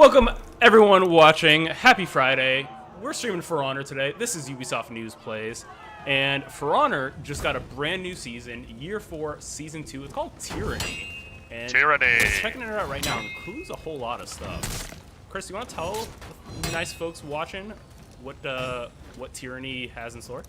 Welcome, everyone watching. Happy Friday. We're streaming For Honor today. This is Ubisoft News Plays. And For Honor just got a brand new season, Year 4, Season 2. It's called Tyranny. And Tyranny! checking it out right now includes a whole lot of stuff. Chris, you want to tell the nice folks watching what Tyranny has in store?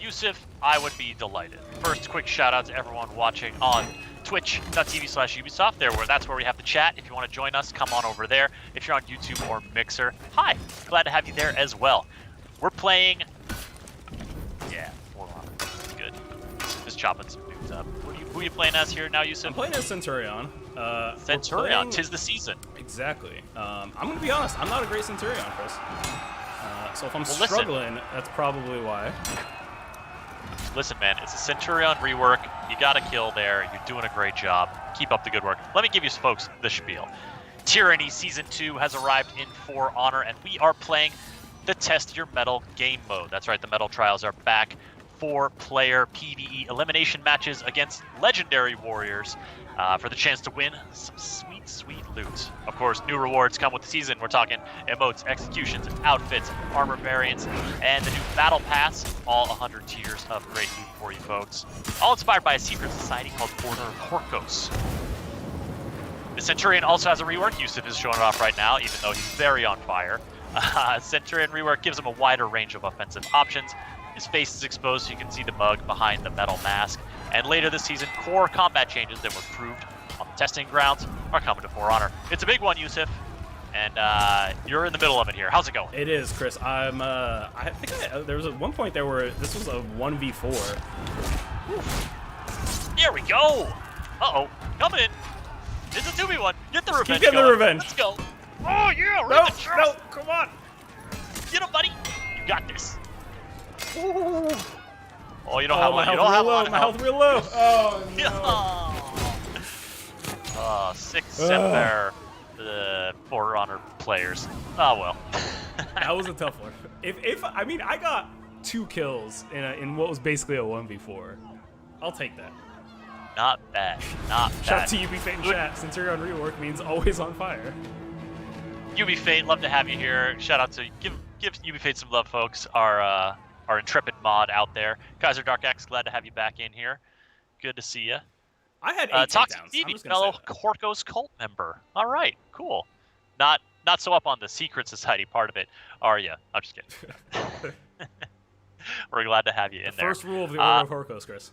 Yusuf, I would be delighted. First, quick shout out to everyone watching on twitch.tv/Ubisoft. That's where we have the chat. If you want to join us, come on over there. If you're on YouTube or Mixer, hi. Glad to have you there as well. We're playing... Yeah, hold on. Good. Just chopping some dudes up. Who are you playing as here now, Yusuf? I'm playing as Centurion. Centurion, tis the season. Exactly. I'm going to be honest, I'm not a great Centurion, Chris. So if I'm struggling, that's probably why. Listen, man, it's a Centurion rework. You got a kill there. You're doing a great job. Keep up the good work. Let me give you folks the spiel. Tyranny Season 2 has arrived in For Honor, and we are playing the Test Your Metal game mode. That's right, the Metal Trials are back. 4-player PvE elimination matches against legendary warriors for the chance to win some sweet, sweet loot. Of course, new rewards come with the season. We're talking emotes, executions, outfits, armor variants, and the new battle pass. All 100 tiers of great loot for you folks. All inspired by a secret society called Order of Horkos. The Centurion also has a rework. Yusuf is showing it off right now, even though he's very on fire. Centurion rework gives him a wider range of offensive options. His face is exposed so you can see the mug behind the metal mask. And later this season, core combat changes that were proved on the testing grounds are coming to For Honor. It's a big one, Yusuf, and you're in the middle of it here. How's it going? It is, Chris. I think there was one point there where this was a 1v4. Here we go. Uh-oh, coming in. It's a 2v1. Get the revenge. Keep getting the revenge. Let's go. Oh yeah, No, come on. Get him, buddy. You got this. Ooh. Oh, you don't have one. You don't have one. My health real low. Oh no. 6 there. The For Honor players. Oh well. That was a tough one. I mean, I got 2 kills in what was basically a 1v4. I'll take that. Not bad. Not bad. Shout out to Ubisoft in chat. Centurion rework means always on fire. Ubisoft, love to have you here. Shout out to give Ubisoft some love, folks. Our intrepid mod out there. Kaiser Dark X, glad to have you back in here. Good to see you. I had 8 Toxic takedowns. TV, fellow Horkos cult member. All right, cool. Not so up on the secret society part of it, are you? I'm just kidding. We're glad to have you in there. First rule of the Order of Horkos, Chris.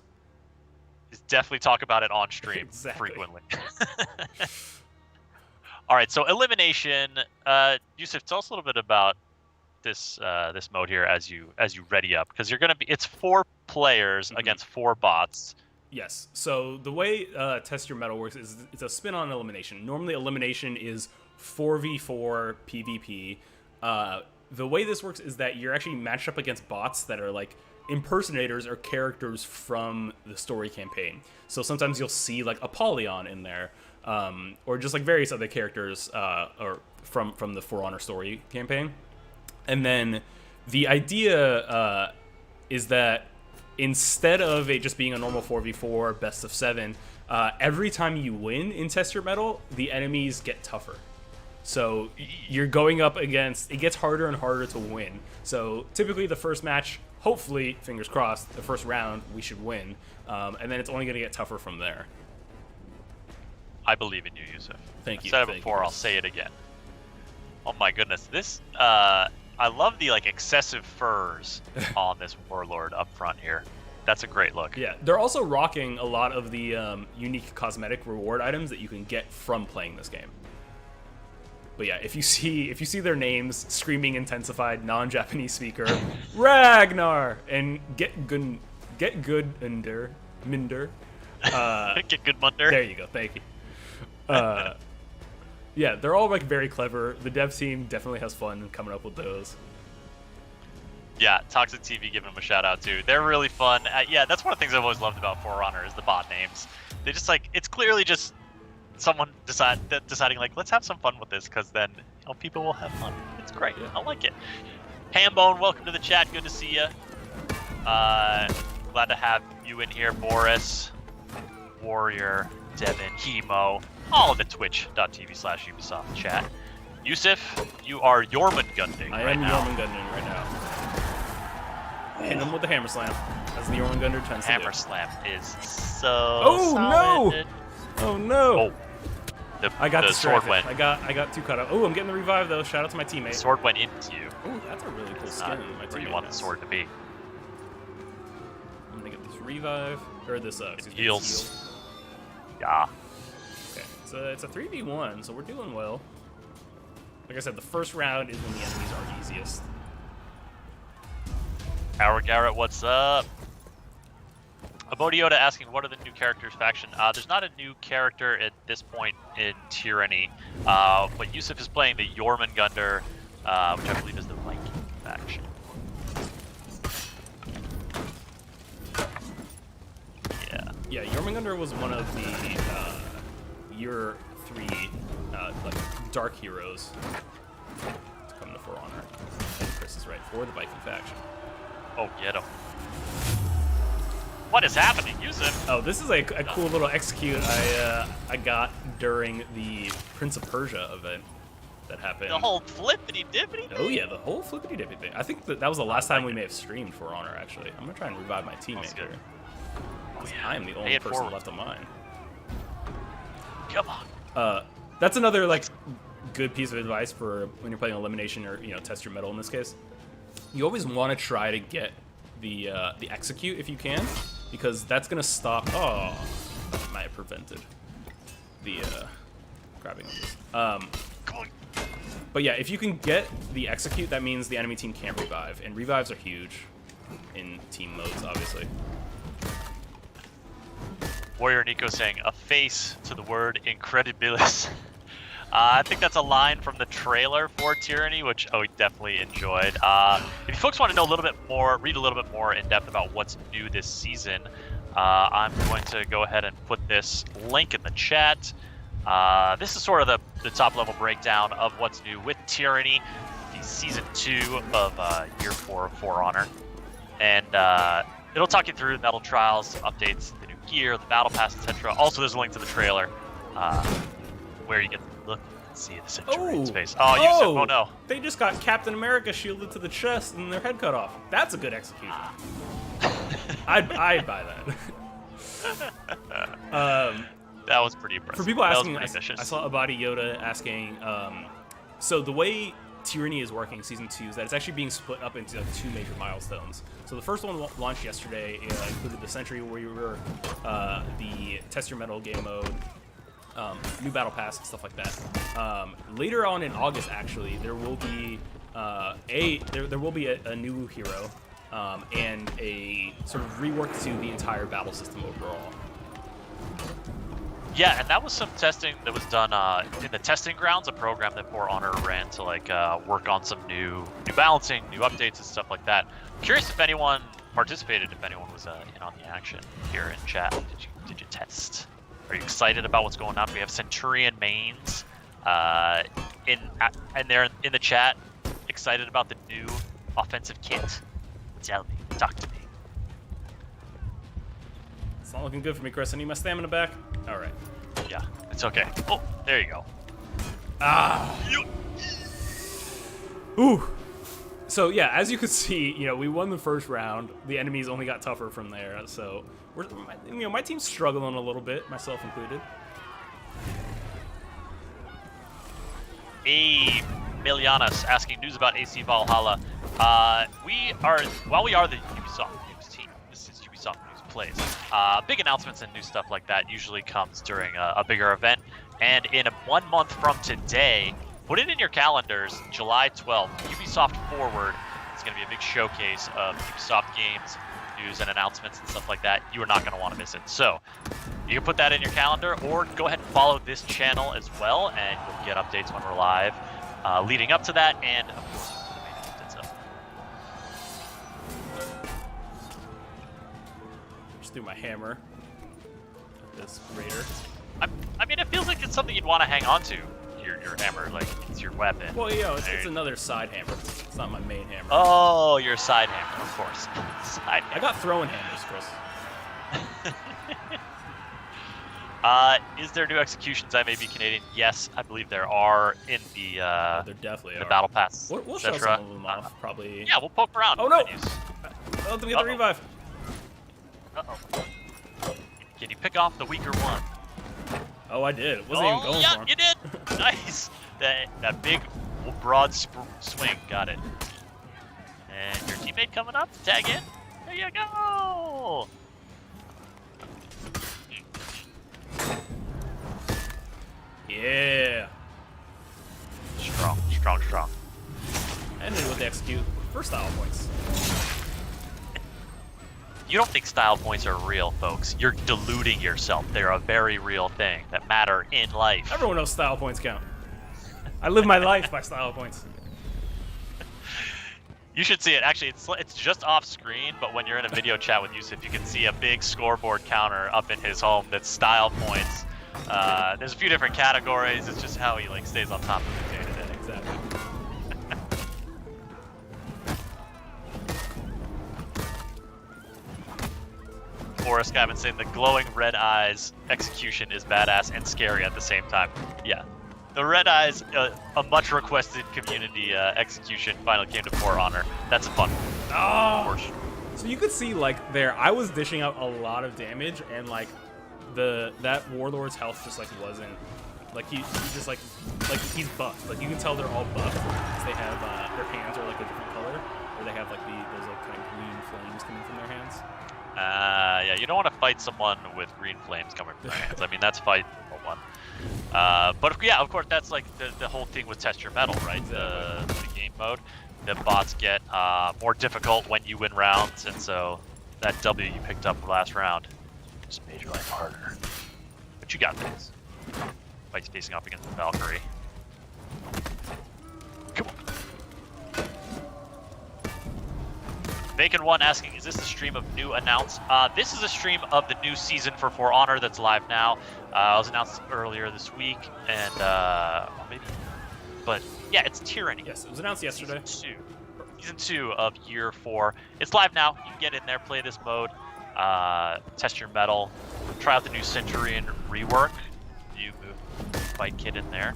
Is definitely talk about it on stream frequently. All right, so elimination. Yusuf, tell us a little bit about this mode here as you ready up, because it's 4 players against 4 bots. Yes. So the way Test Your Metal works is it's a spin on elimination. Normally elimination is 4v4 PvP. The way this works is that you're actually matched up against bots that are like impersonators or characters from the story campaign. So sometimes you'll see like Apollyon in there, or just like various other characters or from the For Honor story campaign. And then the idea is that instead of it just being a normal 4v4 best of 7, every time you win in Test Your Metal, the enemies get tougher. So you're going up against, it gets harder and harder to win. So typically the first match, hopefully, fingers crossed, the first round we should win. And then it's only going to get tougher from there. I believe in you, Yusuf. Thank you. I said it before, I'll say it again. Oh my goodness, this... I love the excessive furs on this warlord up front here. That's a great look. Yeah, they're also rocking a lot of the unique cosmetic reward items that you can get from playing this game. But yeah, if you see their names, screaming intensified non-Japanese speaker Ragnar and get good Minder. Get good Munder. There you go. Thank you. Yeah, they're all very clever. The dev team definitely has fun coming up with those. Yeah, Toxic TV giving them a shout out too. They're really fun. Yeah, that's one of the things I've always loved about For Honor is the bot names. They just it's clearly just someone deciding let's have some fun with this, because then people will have fun. It's great. Yeah. I like it. Hambone, welcome to the chat. Good to see you. Glad to have you in here, Boris, Warrior, Devin, Hemo, all of the twitch.tv/Ubisoft chat. Yusuf, you are Jormunganding I right am now. Jormunganding right now. Hit him with the hammer slam, as the Jormungander tends to do. Hammer slam is so solid. Oh no! Oh, I got the distracted. sword went. I got too caught up. Oh, I'm getting the revive though. Shout out to my teammate. The sword went into you. Oh, that's a really cool It's skin. not My where you teammate want the has. sword to be. I'm gonna get this revive or this excuse me, Heals. this heal. Yeah. Okay, so it's a 3v1, so we're doing well. Like I said, the first round is when the enemies are easiest. Howard Garrett, what's up? Abodioda asking, what are the new characters faction? There's not a new character at this point in Tyranny, but Yusuf is playing the Jormungandr, which I believe is the Viking faction. Yeah. Yeah, Jormungandr was one of the year 3 like dark heroes to come to For Honor. And Chris is right, for the Viking faction. Oh, get him. What is happening, Yusuf? Oh, this is a cool little execute I got during the Prince of Persia event that happened. The whole flippity-dippity thing? Oh yeah, the whole flippity dippy thing. I think that was the last time we may have streamed For Honor. Actually, I'm gonna try and revive my teammate good. here. Oh, yeah. I am the Pay only it person forward. left of mine. Come on. That's another like good piece of advice for when you're playing elimination or test your metal in this case. You always want to try to get the execute if you can, because that's gonna stop. Oh, that might have prevented the grabbing of this. But yeah, if you can get the execute, that means the enemy team can't revive, and revives are huge in team modes, obviously. Warrior Nico saying, a face to the word incredibilis. I think that's a line from the trailer for Tyranny, which we definitely enjoyed. If you folks want to know a little bit more, read a little bit more in depth about what's new this season, I'm going to go ahead and put this link in the chat. This is sort of the top level breakdown of what's new with Tyranny, the season 2 of year 4 of For Honor. And it'll talk you through Metal Trials, updates, the new gear, the Battle Pass, etc. Also, there's a link to the trailer where you can look and see the Centurion in space. Oh, Yusuf, oh no. They just got Captain America shielded to the chest and their head cut off. That's a good execution. I'd buy that. That was pretty impressive. For people asking, I I saw Abadi Yoda asking, so the way Tyranny is working Season 2 is that it's actually being split up into 2 major milestones. So the first one launched yesterday, included the Century Warrior, the Test Your Metal game mode, new Battle Pass, and stuff like that. Later on in August, actually, there will be there will be a new hero and a sort of rework to the entire battle system overall. Yeah, and that was some testing that was done in the testing grounds, a program that For Honor ran to like work on some new balancing, new updates, and stuff like that. Curious if anyone participated, if anyone was in on the action here in chat. Did you test? Are you excited about what's going on? We have Centurion mains and they're in the chat. Excited about the new offensive kit? Tell me, talk to me. It's not looking good for me, Chris. I need my stamina back. All right. Yeah, it's okay. Oh, there you go. Ooh. So yeah, as you can see, we won the first round. The enemies only got tougher from there. So my team's struggling a little bit, myself included. Milianos asking news about AC Valhalla. While we are the Ubisoft news team, this is Ubisoft News Plays. Big announcements and new stuff like that usually comes during a bigger event. And in 1 month from today, put it in your calendars, July 12th, Ubisoft Forward is going to be a big showcase of Ubisoft games, news and announcements and stuff like that. You are not going to want to miss it. So you can put that in your calendar or go ahead and follow this channel as well, and you'll get updates when we're live leading up to that, and of course the main event itself. Just threw my hammer at this raider. I mean, it feels like it's something you'd want to hang on to. Your hammer, like it's your weapon. Well, it's another side hammer. It's not my main hammer. Oh, your side hammer, of course. Side hammer. I got throwing hammers, Chris. Is there new executions that may be Canadian? Yes, I believe there are in the There definitely the are. battle pass. We'll show some of them off, probably. Yeah, we'll poke around. Oh no! Menus. Oh, let me get the revive. Uh-oh. Can you pick off the weaker one? Oh, I did. It wasn't even going for him. You did. Nice. That big, broad swing. Got it. And your teammate coming up. Tag in. There you go. Yeah. Strong, strong, strong. Ended with the execute for style points. You don't think style points are real, folks. You're deluding yourself. They're a very real thing that matter in life. Everyone knows style points count. I live my life by style points. You should see it. Actually, it's just off screen, but when you're in a video chat with Yusuf, you can see a big scoreboard counter up in his home that's style points. There's a few different categories. It's just how he stays on top of it day to day. Exactly. Forrest Gavin saying the glowing red eyes execution is badass and scary at the same time. Yeah. The red eyes, a much requested community execution, finally came to For Honor. That's a fun one. Oh! So you could see there, I was dishing out a lot of damage, and that Warlord's health just wasn't he's just he's buffed. You can tell they're all buffed because they have their hands are a different color, or they have those kind of green flames coming from their hands. Yeah, you don't want to fight someone with green flames coming from their hands. I mean, that's fight number one. But yeah, of course, that's the whole thing with Test Your Metal, right? Exactly. The game mode. The bots get more difficult when you win rounds, and so that W you picked up last round just made your life harder. But you got this. Fight's facing off against the Valkyrie. Come on. Bacon1 asking, is this a stream of new announced? This is a stream of the new season for For Honor that's live now. It was announced earlier this week, and maybe, but yeah, it's Tyranny. Yes, it was announced yesterday. Season 2 of Year 4. It's live now. You can get in there, play this mode, test your metal, try out the new Centurion rework. You move fight kit in there.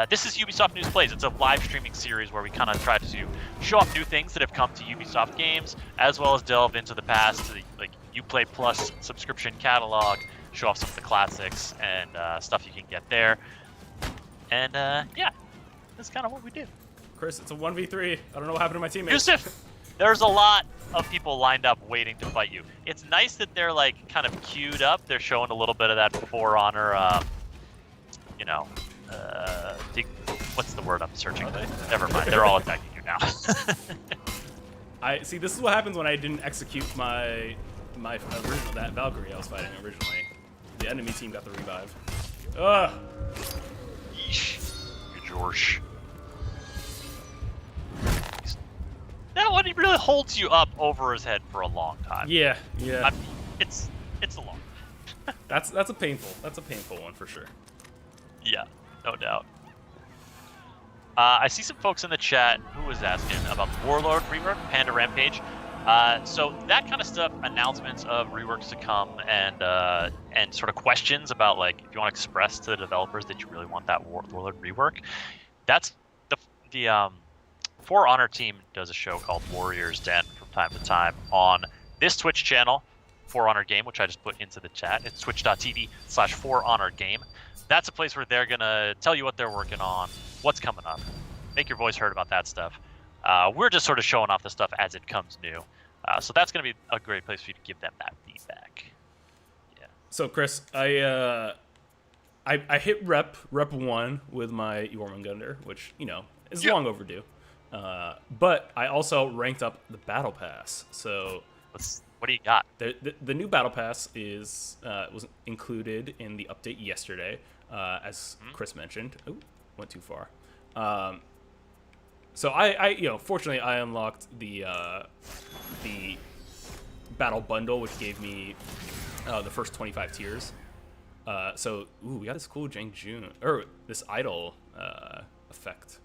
This is Ubisoft News Plays. It's a live streaming series where we kind of try to show off new things that have come to Ubisoft games, as well as delve into the past, like Uplay Plus subscription catalog, show off some of the classics and stuff you can get there. And yeah, that's kind of what we do. Chris, it's a 1v3. I don't know what happened to my teammates. Yusuf, there's a lot of people lined up waiting to fight you. It's nice that they're kind of queued up. They're showing a little bit of that For Honor, what's the word I'm searching? Never mind. They're all attacking you now. I see. This is what happens when I didn't execute my original that Valkyrie I was fighting originally. The enemy team got the revive. Ugh. Yeesh. You George. That one really holds you up over his head for a long time. Yeah. I mean, it's a long. That's a painful one for sure. Yeah, no doubt. I see some folks in the chat who was asking about the Warlord rework, Panda Rampage. So that kind of stuff, announcements of reworks to come, and sort of questions about if you want to express to the developers that you really want that Warlord rework. That's the For Honor team does a show called Warriors Den from time to time on this Twitch channel, For Honor Game, which I just put into the chat. It's twitch.tv/For Honor Game. That's a place where they're gonna tell you what they're working on, what's coming up, make your voice heard about that stuff. We're just sort of showing off the stuff as it comes new. So that's gonna be a great place for you to give them that feedback. Yeah. So Chris, I hit rep 1 with my Jormungandr, which is long overdue. But I also ranked up the battle pass. So what do you got? The new battle pass was included in the update yesterday, as Chris mentioned. Ooh, went too far. So I fortunately I unlocked the battle bundle, which gave me the first 25 tiers. So we got this cool Jang Jun, or this idol effect.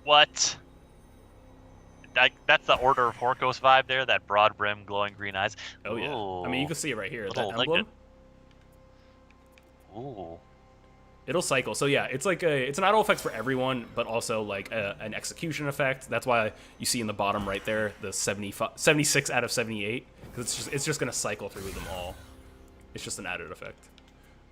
What? that's the Order of Horkos vibe there. That broad brim, glowing green eyes. Oh yeah. I mean, you can see it right here. Little, That like emblem. Ooh. It'll cycle. So yeah, it's like it's an auto effect for everyone, but also like an execution effect. That's why you see in the bottom right there the 76 out of 78, because it's just gonna cycle through them all. It's just an added effect.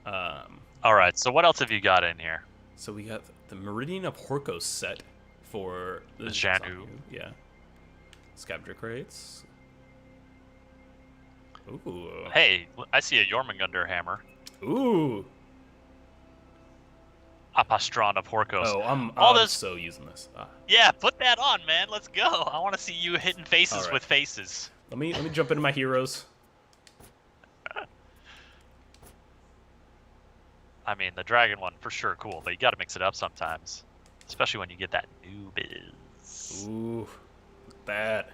All right. So what else have you got in here? So we got the Meridian of Horkos set for The Janu. Yeah. Scavenger crates. Ooh. Hey, I see a Jormungandr hammer. Ooh. Apastron of Horkos. Oh, I'm so using this. Yeah, put that on, man. Let's go. I want to see you hitting faces right. with faces. Let me jump into my heroes. I mean, the dragon one for sure cool, but you got to mix it up sometimes, especially when you get that new biz. Ooh, that.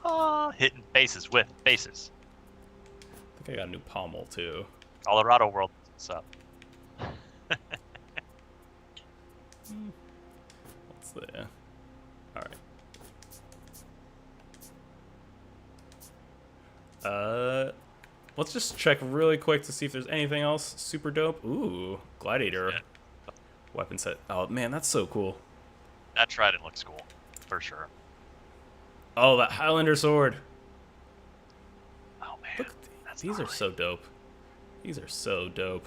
Oh, hitting faces with faces. I think I got a new pommel too. Colorado World, what's up? What's there? All right. Let's just check really quick to see if there's anything else super dope. Ooh, Gladiator weapon set. Oh man, that's so cool. That trident looks cool, for sure. Oh, that Highlander sword. Oh man, Look, these are so dope. These are so dope.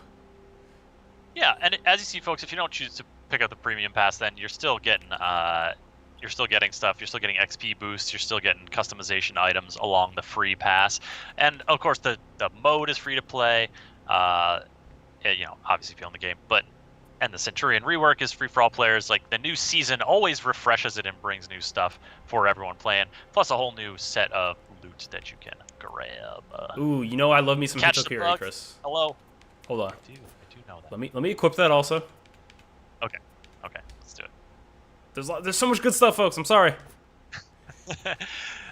Yeah, and as you see, folks, if you don't choose to pick up the premium pass, then you're still getting stuff. You're still getting XP boosts. You're still getting customization items along the free pass, and of course the mode is free to play. Obviously if you own the game, and the Centurion rework is free for all players. Like the new season always refreshes it and brings new stuff for everyone playing, plus a whole new set of loot that you can grab. Ooh, you know I love me some Catch the Hitokiri, bug. Chris. Hello. Hold on. I do know that. Let me equip that also. Okay, let's do it. There's so much good stuff, folks. I'm sorry.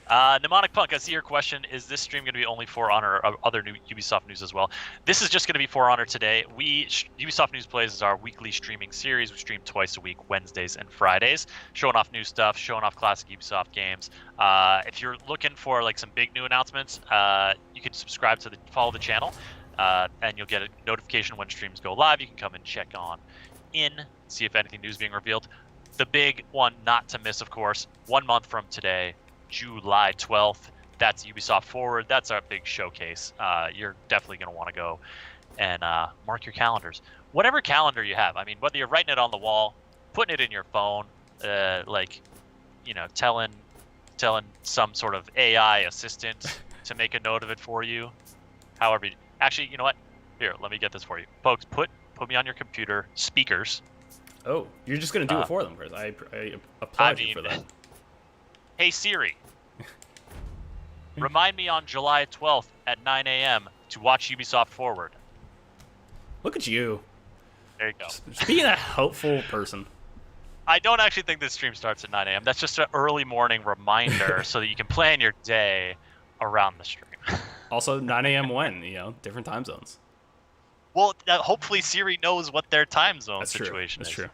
Mnemonic Punk, I see your question. Is this stream going to be only For Honor or other new Ubisoft news as well? This is just going to be For Honor today. Ubisoft News Plays is our weekly streaming series. We stream twice a week, Wednesdays and Fridays, showing off new stuff, showing off classic Ubisoft games. If you're looking for like some big new announcements, you can subscribe to follow the channel, and you'll get a notification when streams go live. You can come and check see if anything new is being revealed. The big one not to miss, of course, 1 month from today, July 12th. That's Ubisoft Forward. That's our big showcase. You're definitely going to want to go and mark your calendars. Whatever calendar you have. I mean, whether you're writing it on the wall, putting it in your phone, telling some sort of AI assistant to make a note of it for you. However, actually, you know what? Here, let me get this for you. Folks, put me on your computer speakers. Oh, you're just gonna do it for them, Chris. I applaud you for that. Hey Siri, remind me on July 12th at 9 a.m. to watch Ubisoft Forward. Look at you. There you go. Just being a helpful person. I don't actually think this stream starts at 9 a.m. That's just an early morning reminder so that you can plan your day around the stream. Also, 9 a.m. when? Different time zones. Well, hopefully Siri knows what their time zone situation is. That's true.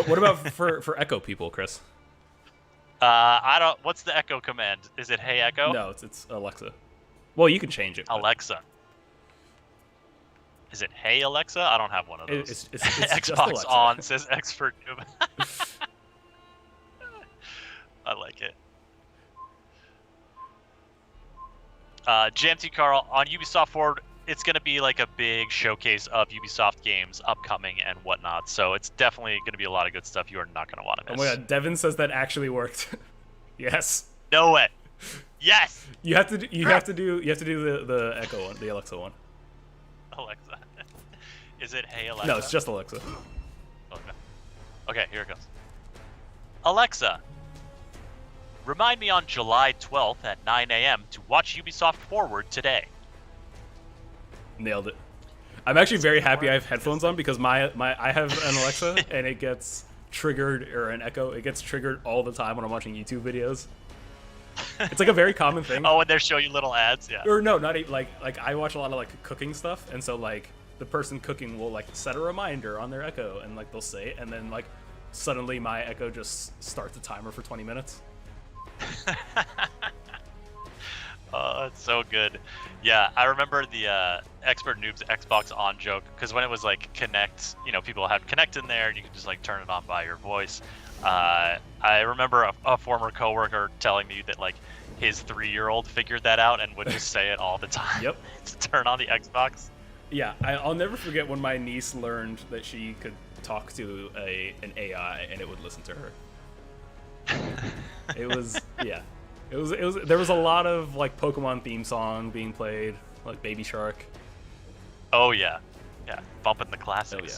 What about for Echo people, Chris? I don't. What's the Echo command? Is it Hey Echo? No, it's Alexa. Well, you can change it. Alexa. Is it Hey Alexa? I don't have one of those. It's Xbox on says expert. I like it. GMT Carl on Ubisoft Forward. It's going to be like a big showcase of Ubisoft games upcoming and whatnot. So it's definitely going to be a lot of good stuff you are not going to want to miss. Oh my god, Devin says that actually worked. Yes. No way. Yes. You have to do the Echo one, the Alexa one. Alexa. Is it Hey Alexa? No, it's just Alexa. Okay, here it goes. Alexa, remind me on July 12th at 9 a.m. to watch Ubisoft Forward today. Nailed it. I'm actually very happy I have headphones on because I have an Alexa and it gets triggered, or an Echo, it gets triggered all the time when I'm watching YouTube videos. It's like a very common thing. Oh, and they're showing you little ads, yeah. Or no, not even, like I watch a lot of like cooking stuff, and so like the person cooking will like set a reminder on their Echo and like they'll say it, and then like suddenly my Echo just starts a timer for 20 minutes. Oh, it's so good. Yeah, I remember the Expert Noob's Xbox On joke, because when it was like Connect, people had Connect in there, and you could just like turn it on by your voice. I remember a former coworker telling me that like his 3-year-old figured that out and would just say it all the time. Yep. To turn on the Xbox. Yeah, I'll never forget when my niece learned that she could talk to an AI and it would listen to her. It was there was a lot of like Pokemon theme song being played, like Baby Shark. Oh yeah, bumping the classics. Oh yeah.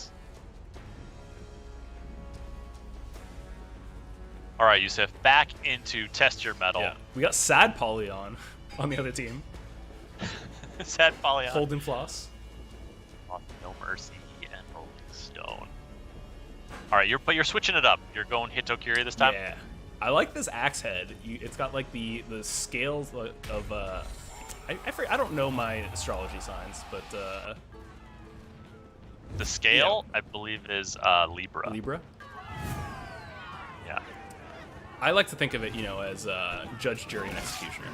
All right, Yusuf, back into Test Your Metal. Yeah, we got Sad Polyon on the other team. Sad Polyon. Holden Floss. No Mercy and Rolling Stone. All right, you're switching it up. You're going Hitokiri this time. Yeah, I like this axe head. It's got like the scales of I don't know my astrology signs, but the scale I believe is Libra. Libra. Yeah. I like to think of it, as judge, jury, and executioner.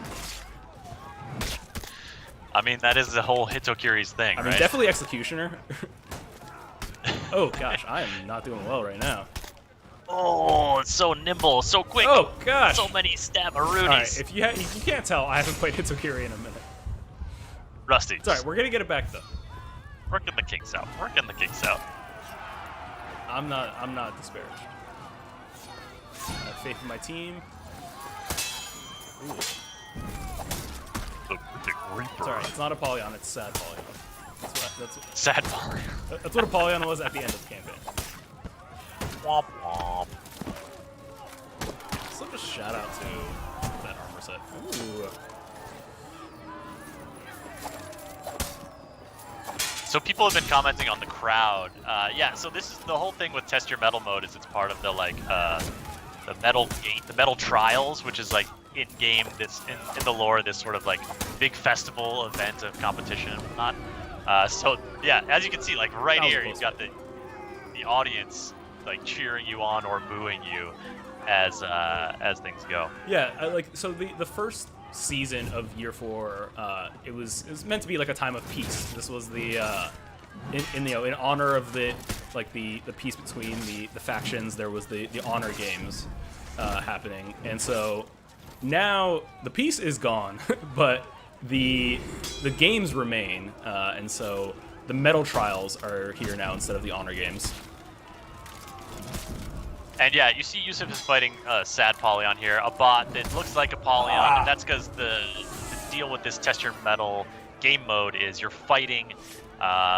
I mean, that is the whole Hitokiri's thing, I mean, right? definitely executioner. Oh gosh, I am not doing well right now. Oh, it's so nimble, so quick. Oh gosh, so many stab-a-roonies. All right, if you can't tell, I haven't played Hitokiri in a minute. Rusty. It's all right, we're gonna get it back though. Working the kinks out. Working the kinks out. I'm not disparaged. I have faith in my team. Ooh. It's alright, it's not Apollyon, it's Sad Apollyon. Sad Apollyon. That's what Apollyon was at the end of the campaign. Womp womp. So just shout out to that armor set. Ooh. So people have been commenting on the crowd. Yeah, so this is the whole thing with Test Your Metal mode is it's part of the the metal trials, which is like in game this in the lore this sort of like big festival event of competition and whatnot. So yeah, as you can see, like right here, you've got the audience like cheering you on or booing you as things go. Yeah, so the first season of Year 4, it was meant to be like a time of peace. This was the in honor of the peace between the factions. There was the honor games happening, and so now the peace is gone, but the games remain, and so the metal trials are here now instead of the honor games. And yeah, you see Yusuf is fighting Sad Polyon here, a bot that looks like a Polyon, and that's because the deal with this Test Your Metal game mode is you're fighting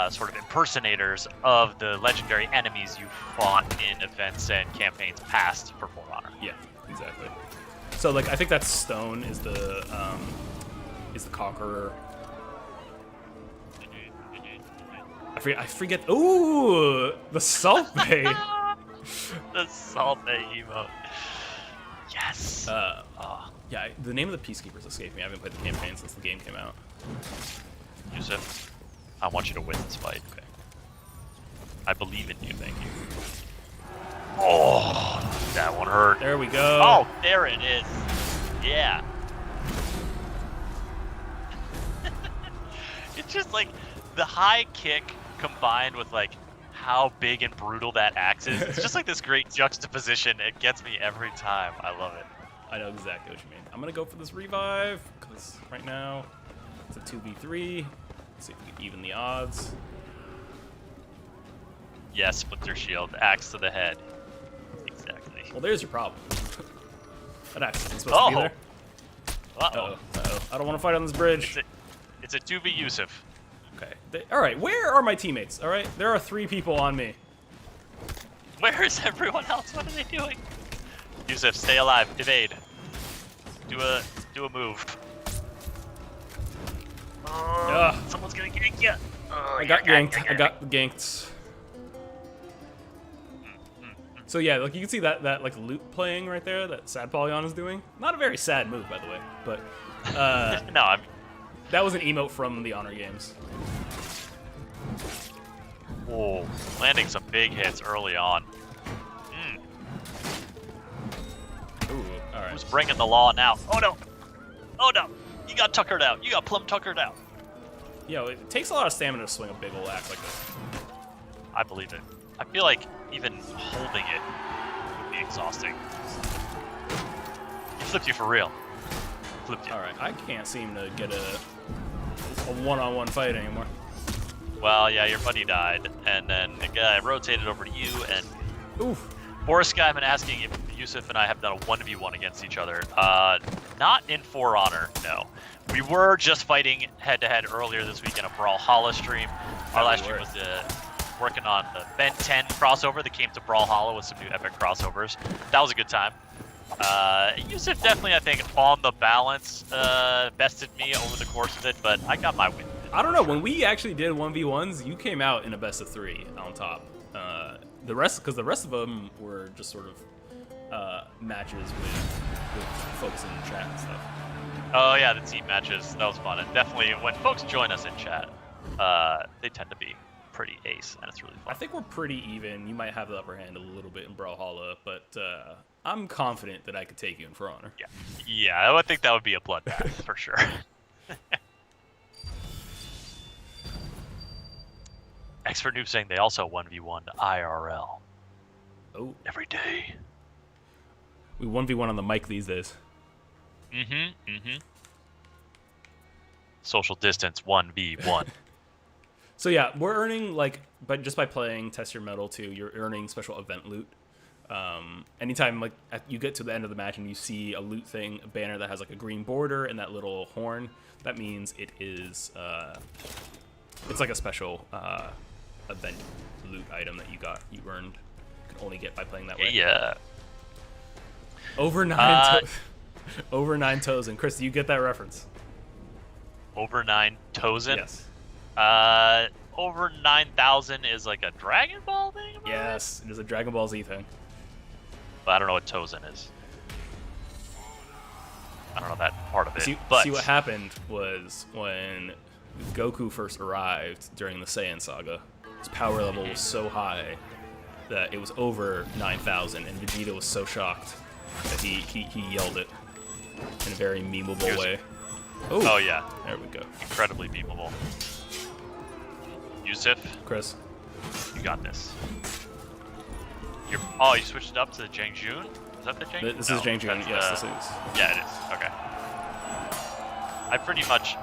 sort of impersonators of the legendary enemies you fought in events and campaigns past for For Honor. Yeah, exactly. So like I think that Stone is the Conqueror. I forget. Ooh, the Salt Bay. The Salt Bay emote. Yes. Yeah, the name of the Peacekeepers escaped me. I haven't played the campaign since the game came out. Yusuf, I want you to win this fight. Okay. I believe in you. Thank you. Oh, that one hurt. There we go. Oh, there it is. Yeah. It's just like the high kick combined with like how big and brutal that axe is. It's just like this great juxtaposition. It gets me every time. I love it. I know exactly what you mean. I'm gonna go for this revive because right now it's a 2v3. Let's see if we can even the odds. Yes, Splinter Shield, axe to the head. Exactly. Well, there's your problem. That axe isn't supposed to be there. Uh-oh. I don't want to fight on this bridge. It's a 2v Yusuf. Okay. All right. Where are my teammates? All right. There are 3 people on me. Where is everyone else? What are they doing? Yusuf, stay alive. Evade. Do a move. Someone's gonna gank you. I got ganked. I got ganked. So yeah, like you can see that like loop playing right there that Sad Polyon is doing. Not a very sad move, by the way, but no, that was an emote from the Honor games. Oh, landing some big hits early on. Who's bringing the law now? Oh no! Oh no! You got tuckered out. You got plumb tuckered out. Yo, it takes a lot of stamina to swing a big old axe like this. I believe it. I feel like even holding it would be exhausting. He flipped you for real. Flipped you. All right, I can't seem to get a one-on-one fight anymore. Well, yeah, your buddy died, and then the guy rotated over to you, and Oof. Boris Guyman asking if Yusuf and I have done a 1v1 against each other. Not in For Honor, no. We were just fighting head-to-head earlier this week in a Brawlhalla stream. Our last stream was working on the Ben 10 crossover that came to Brawlhalla with some new epic crossovers. That was a good time. Yusuf definitely, I think, on the balance, bested me over the course of it, but I got my win. I don't know. When we actually did 1v1s, you came out in a best of 3 on top. The rest of them were just sort of matches with folks in the chat and stuff. Oh yeah, the team matches. That was fun. And definitely, when folks join us in chat, they tend to be pretty ace, and it's really fun. I think we're pretty even. You might have the upper hand a little bit in Brawlhalla, but I'm confident that I could take you in For Honor. Yeah, I would think that would be a bloodbath for sure. Expert Noob saying they also 1v1 IRL. Oh. Every day. We 1v1 on the mic these days. Social distance 1v1. So yeah, we're earning, like, but just by playing Test Your Metal 2, you're earning special event loot. Anytime like you get to the end of the match and you see a loot thing, a banner that has like a green border and that little horn, that means it is it's like a special event loot item that you earned. You can only get by playing that way. Yeah. Over 9 over 9 toes. And Chris, do you get that reference? Over 9 Tozen? Yes. Over 9,000 is like a Dragon Ball thing? Yes, it is a Dragon Ball Z thing. But I don't know what Tozen is. I don't know that part of it. See what happened was when Goku first arrived during the Saiyan saga, his power level was so high that it was over 9,000, and Vegeta was so shocked that he yelled it in a very memeable way. Oh yeah. There we go. Incredibly memeable. Yusuf, Chris, you got this. You switched it up to the Jangjun? Is that the Jangjun? This is Jangjun, yes, this is. Yeah, it is. Okay. I pretty much...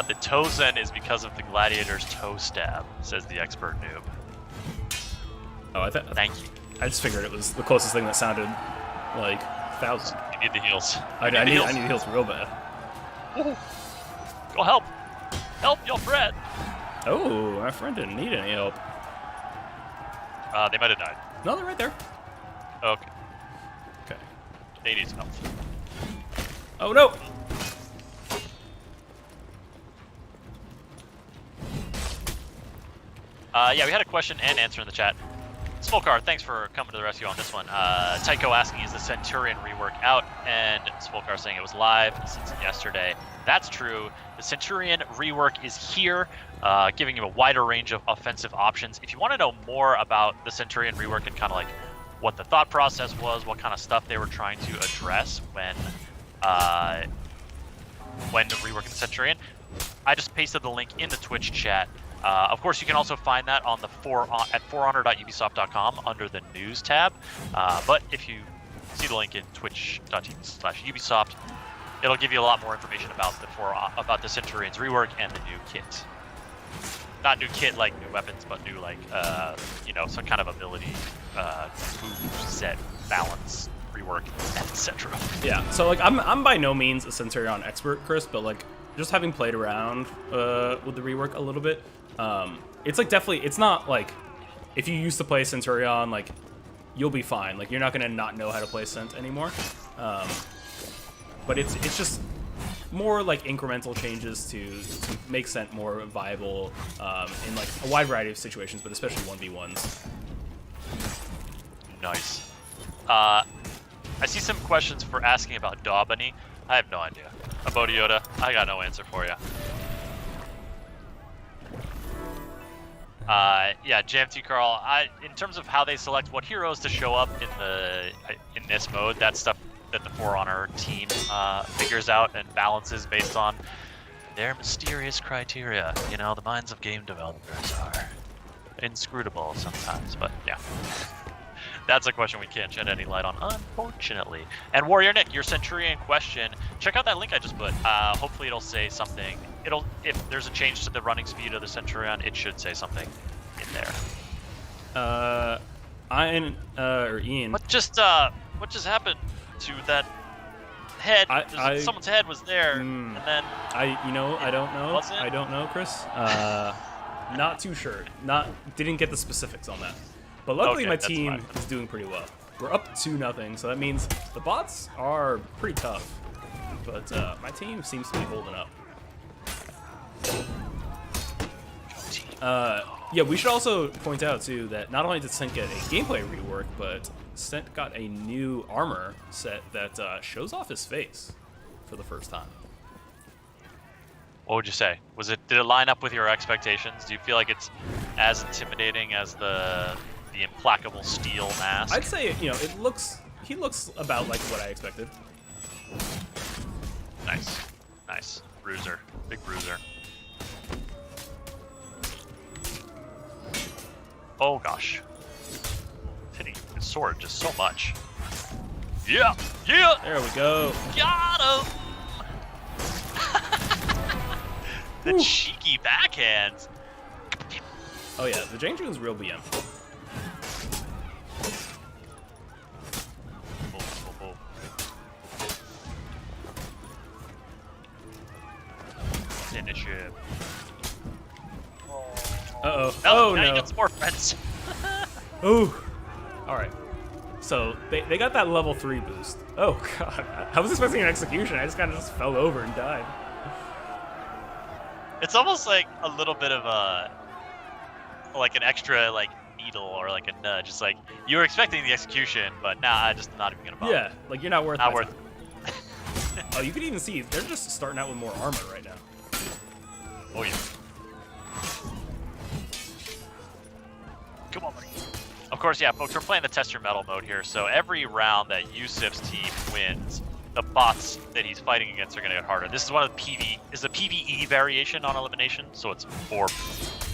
the Tozen is because of the Gladiator's toe stab, says the expert noob. Oh, Thank you. I just figured it was the closest thing that sounded like 1,000. You need the heals. I need the heals real bad. Ooh. Go help! Help your friend! Oh, my friend didn't need any help. They might have died. No, they're right there. Okay. Okay. They need some help. Oh no! Yeah, we had a question and answer in the chat. Smolkar, thanks for coming to the rescue on this one. Tycho asking, is the Centurion rework out? And Smolkar saying it was live since yesterday. That's true. The Centurion rework is here, giving you a wider range of offensive options. If you want to know more about the Centurion rework and kind of like what the thought process was, what kind of stuff they were trying to address when reworking the Centurion, I just pasted the link in the Twitch chat. Of course, you can also find that on the at forhonor.ubisoft.com under the news tab. But if you see the link in twitch.tv/Ubisoft, it'll give you a lot more information about the Centurion's rework and the new kit. Not new kit like new weapons, but new like some kind of ability, move set, balance, rework, etc. Yeah. So like I'm by no means a Centurion expert, Chris, but like just having played around with the rework a little bit. It's like definitely, it's not like if you used to play Centurion, like you'll be fine. Like you're not gonna not know how to play Cent anymore. But it's just more like incremental changes to make Cent more viable in like a wide variety of situations, but especially 1v1s. Nice. I see some questions for asking about Daubany. I have no idea. About Yoda, I got no answer for you. Yeah, JMT Carl. In terms of how they select what heroes to show up in this mode, that stuff that the For Honor team figures out and balances based on their mysterious criteria. You know, the minds of game developers are inscrutable sometimes, but yeah. That's a question we can't shed any light on, unfortunately. And Warrior Nick, your Centurion question, check out that link I just put. Hopefully it'll say something. If there's a change to the running speed of the Centurion, it should say something in there. Ian. What just happened to that head? Someone's head was there, and then I don't know. Wasn't? I don't know, Chris. Not too sure. Didn't get the specifics on that. But luckily, my team is doing pretty well. We're up 2-0, so that means the bots are pretty tough. But my team seems to be holding up. Yeah, we should also point out, too, that not only did Sent get a gameplay rework, but Sent got a new armor set that shows off his face for the first time. What would you say? Did it line up with your expectations? Do you feel like it's as intimidating as the implacable steel mask? I'd say, he looks about like what I expected. Nice. Bruiser. Big bruiser. Oh gosh. Hitting his sword just so much. Yeah! There we go. Got him! The cheeky backhands. Oh yeah, the Jangju's real BM. Finish it. Uh-oh. Oh, no. Now you got some more friends. Ooh. Alright. So, they got that level 3 boost. Oh, God. I was expecting an execution. I just kind of fell over and died. It's almost like a little bit of like an extra, like, needle or like a nudge. It's like, you were expecting the execution, but nah, I'm just not even gonna bother. Yeah, like, you're not worth Not my worth time. Oh, you can even see, they're just starting out with more armor right now. Oh, yeah. Come on, buddy. Of course, yeah, folks, we're playing the Test Your Metal mode here, so every round that Yusuf's team wins, the bots that he's fighting against are going to get harder. This is one of the PvE variation on elimination, so it's 4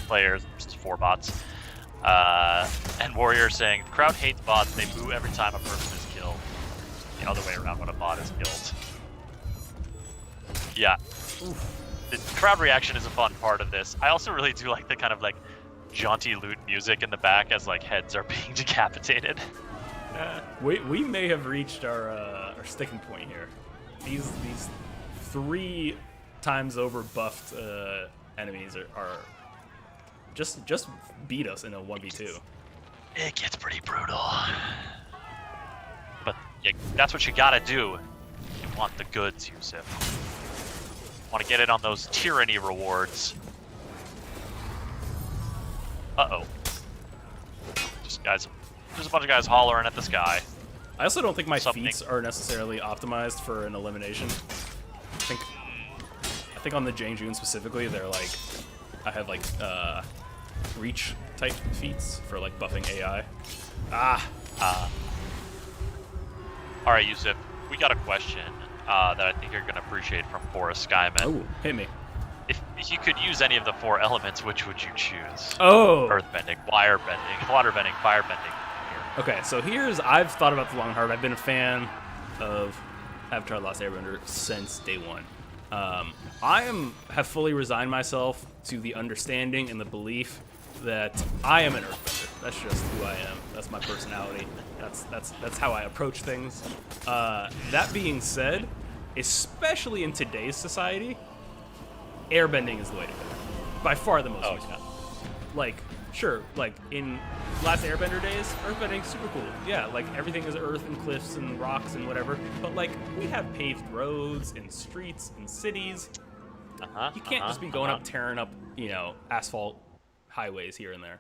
players versus 4 bots. And Warrior saying, the crowd hates bots, they boo every time a person is killed. The other way around when a bot is killed. Yeah. Oof. The crowd reaction is a fun part of this. I also really do like the kind of like jaunty loot music in the back as like heads are being decapitated. We may have reached our sticking point here. These 3 times over buffed enemies are just beat us in a 1v2. It gets pretty brutal. But yeah, that's what you gotta do. You want the goods, Yusuf. Want to get in on those Tyranny rewards. Uh-oh. Just a bunch of guys hollering at the sky. I also don't think my feats are necessarily optimized for an elimination. I think on the Jang-Jun specifically, they're like, I have like reach type feats for like buffing AI. All right, Yusuf, we got a question that I think you're gonna appreciate from Forest Skyman. Oh, hit me. If you could use any of the 4 elements, which would you choose? Oh! Earthbending, wirebending, waterbending, firebending. Okay, so I've thought about the Long Hard. I've been a fan of Avatar: The Last Airbender since day one. Have fully resigned myself to the understanding and the belief that I am an Earthbender. That's just who I am. That's my personality. That's how I approach things. That being said, especially in today's society, airbending is the way to go. By far the most useful. Yeah. Like, sure, like in Last Airbender days, earthbending's super cool. Yeah, like everything is earth and cliffs and rocks and whatever. But like, we have paved roads and streets and cities. You can't just be going up, tearing up, asphalt highways here and there.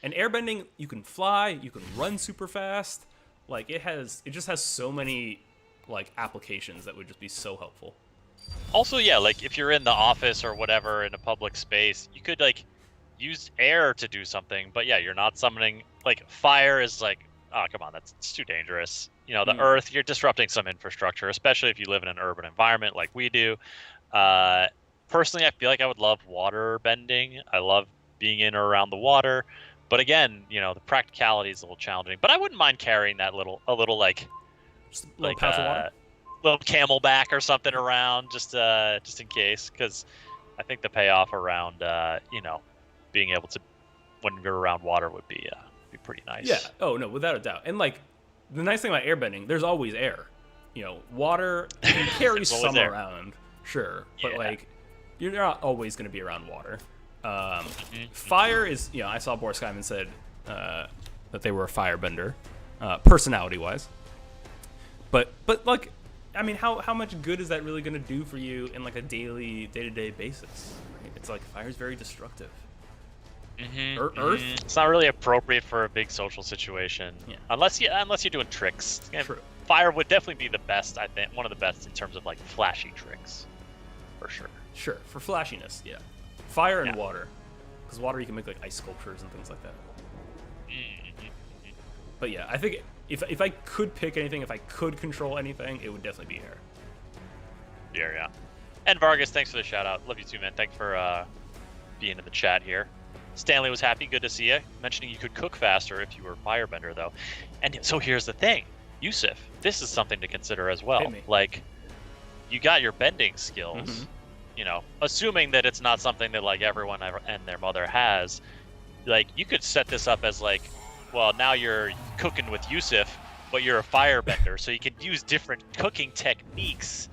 And airbending, you can fly, you can run super fast. Like it just has so many like applications that would just be so helpful. Also, yeah, like if you're in the office or whatever in a public space, you could like use air to do something. But yeah, you're not summoning. Like fire is like oh, come on, it's too dangerous. You know, the Earth, you're disrupting some infrastructure, especially if you live in an urban environment like we do. Personally, I feel like I would love water bending. I love being in or around the water. But again, you know, the practicality is a little challenging. But I wouldn't mind carrying that little like Just a little pouch of water. Little camelback or something around, just in case, because I think the payoff around you know, being able to when you're around water would be pretty nice. Yeah. Oh no, without a doubt. And like the nice thing about airbending, there's always air. You know, water you can carry some around, sure, but like you're not always going to be around water. Fire is, you know, I saw Boris Skyman said that they were a firebender, personality-wise. But like, I mean, how much good is that really going to do for you in like a day-to-day basis? Right? It's like fire's very destructive. Earth, it's not really appropriate for a big social situation, unless you're doing tricks. True. Fire would definitely be the best. I think one of the best in terms of like flashy tricks, for sure. Sure, for flashiness, yeah. Fire and water, because water you can make like ice sculptures and things like that. But yeah, I think if I could pick anything, if I could control anything, it would definitely be air. Yeah. And Vargas, thanks for the shout out. Love you too, man. Thanks for being in the chat here. Stanley was happy. Good to see you. Mentioning you could cook faster if you were a firebender, though. And so here's the thing, Yusuf, this is something to consider as well. Like, you got your bending skills. You know, assuming that it's not something that like everyone and their mother has, like you could set this up as like, well, now you're cooking with Yusuf, but you're a firebender, so you can use different cooking techniques.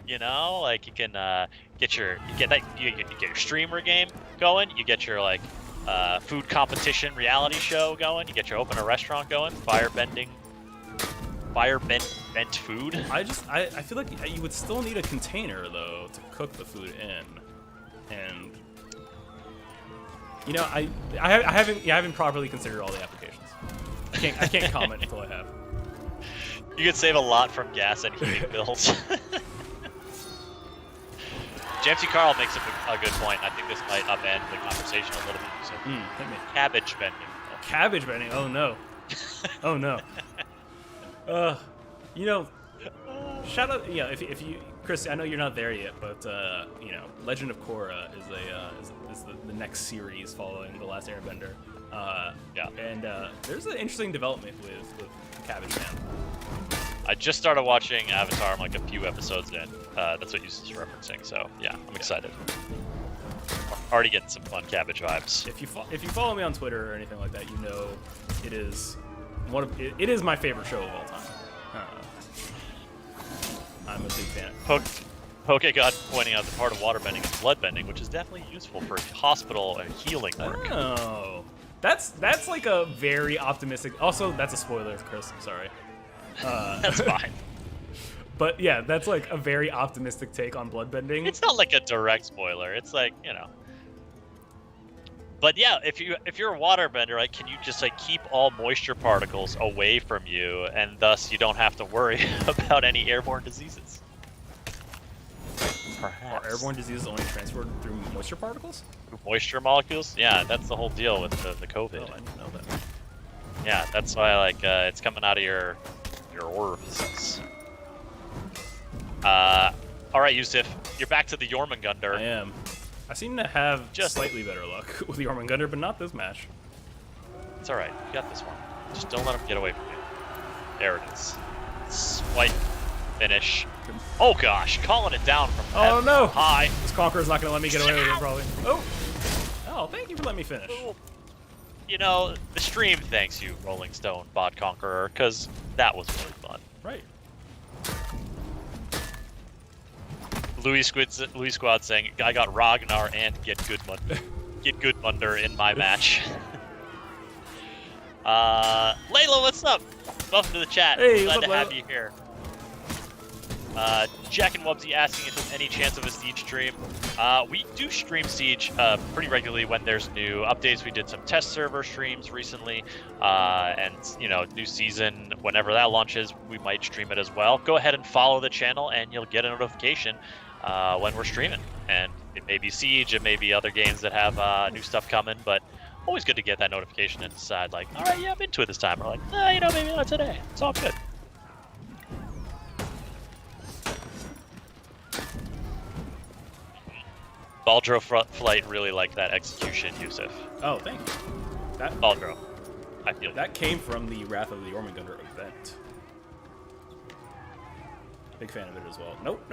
You know, like you can get your streamer game going, you get your like food competition reality show going, you get your open a restaurant going, firebent food. I feel like you would still need a container though to cook the food in, and you know I haven't properly considered all the applications. I can't comment until I have. You could save a lot from gas and heating bills. Jamesy Carl makes a good point. I think this might upend the conversation a little bit. So, cabbage bending. Cabbage bending. Oh no. Oh no. You know, shout out. Yeah, if you, Chris, I know you're not there yet, but you know, Legend of Korra is the next series following the Last Airbender. And there's an interesting development with Cabbage Man. I just started watching Avatar. I'm like a few episodes in. That's what Yusuf's referencing. So yeah, I'm excited. Alrealready getting some fun cabbage vibes. If you follow me on Twitter or anything like that, you know it is it is my favorite show of all time. I'm a big fan. PokeGod pointing out the part of waterbending is bloodbending, which is definitely useful for hospital and healing work. Oh, that's like a very optimistic. Also, that's a spoiler, Chris. I'm sorry. That's fine. But yeah, that's like a very optimistic take on bloodbending. It's not like a direct spoiler. It's like, you know. But yeah, if you're a waterbender, like, can you just like keep all moisture particles away from you, and thus you don't have to worry about any airborne diseases? Perhaps. Are airborne diseases only transferred through moisture particles? Moisture molecules? Yeah, that's the whole deal with the COVID. Oh, I didn't know that. Yeah, that's why like it's coming out of your orifices. All right, Yusuf, you're back to the Jormungandr. I am. I seem to have just slightly better luck with the Jormungandr, but not this match. It's all right. You got this one. Just don't let him get away from you. There it is. Swipe. Finish. Oh gosh, calling it down from heaven. No! High. This Conqueror's not gonna let me get away with it, probably. Oh, thank you for letting me finish. You know, the stream thanks you, Rolling Stone Bot Conqueror, because that was really fun. Right. Louis Squad saying, I got Ragnar and Get Goodmunder in my match. Layla, what's up? Welcome to the chat. Hey, glad what's to up, have Layla? you here. Jack and Wubsy asking if there's any chance of a Siege stream. We do stream Siege pretty regularly when there's new updates. We did some test server streams recently, and you know, new season, whenever that launches, we might stream it as well. Go ahead and follow the channel, and you'll get a notification when we're streaming. And it may be Siege, it may be other games that have new stuff coming, but Always good to get that notification and decide, like, all right, yeah, I'm into it this time. Or like, maybe not today. It's all good. Baldro Flight really liked that execution, Yusuf. Oh, thank you. That Baldro, I feel that came from the Wrath of the Jormungandr event. Big fan of it as well. Nope.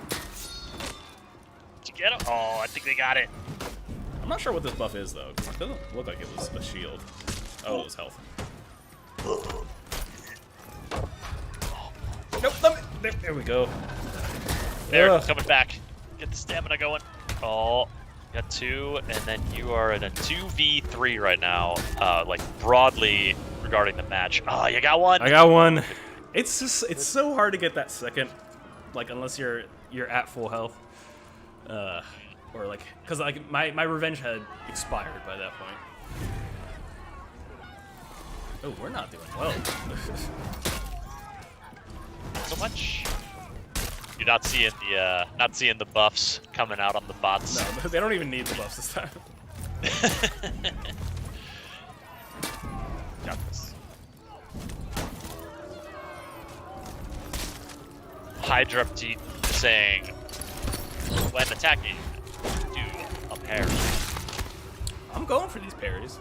Did you get him? Oh, I think they got it. I'm not sure what this buff is, though, because it doesn't look like it was a shield. Oh, it was health. Nope, there we go. There, coming back. Get the stamina going. Oh, got 2, and then you are in a 2v3 right now, like, broadly regarding the match. Oh, you got one! I got one. It's so hard to get that second, like, unless you're at full health. Or, like, because, like, my revenge had expired by that point. Oh, we're not doing well. So much. You're not seeing the buffs coming out on the bots. No, they don't even need the buffs this time. Got this. Hydra saying, when attacking, do a parry. I'm going for these parries.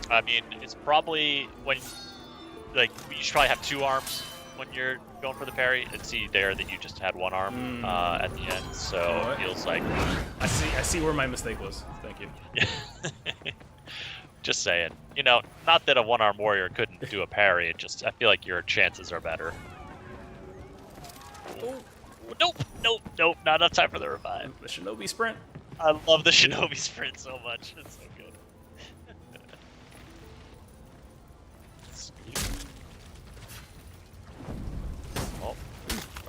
I mean, it's probably when, like, you should probably have 2 arms when you're going for the parry. And see there that you just had 1 arm at the end, so it feels like. I see where my mistake was. Thank you. Just saying. You know, not that a 1-arm warrior couldn't do a parry. It just, I feel like your chances are better. Oh. Nope. Not enough time for the revive. The Shinobi sprint. I love the Shinobi sprint so much. It's so good.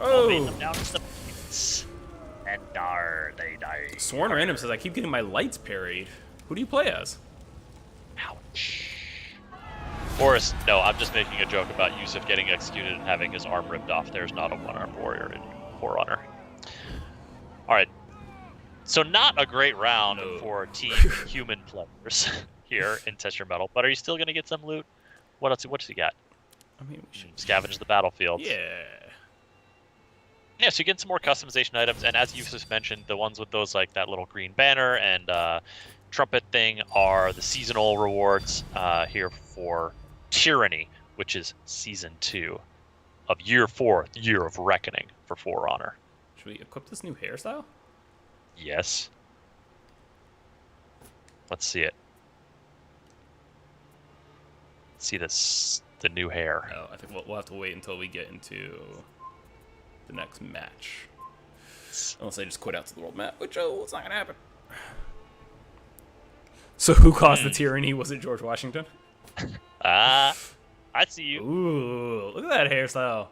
Lead them down to the pits. And dar they die. Sworn Random says I keep getting my lights parried. Who do you play as? Ouch. Boris, no, I'm just making a joke about Yusuf getting executed and having his arm ripped off. There's not a 1-armed warrior in Forerunner. Alright. So not a great round for Team Human players here in Test Your Metal, but are you still going to get some loot? What else? What's he got? I mean, we should Scavenge the battlefield. Yeah. Yeah, so you get some more customization items, and as you just mentioned, the ones with those, like, that little green banner and trumpet thing are the seasonal rewards here for Tyranny, which is Season 2 of Year 4, Year of Reckoning for For Honor. Should we equip this new hairstyle? Yes. Let's see it. Let's see the new hair. No, I think we'll have to wait until we get into the next match. Unless I just quit out to the world map, which, it's not going to happen. So who caused the tyranny? Was it George Washington? I see you. Ooh, look at that hairstyle.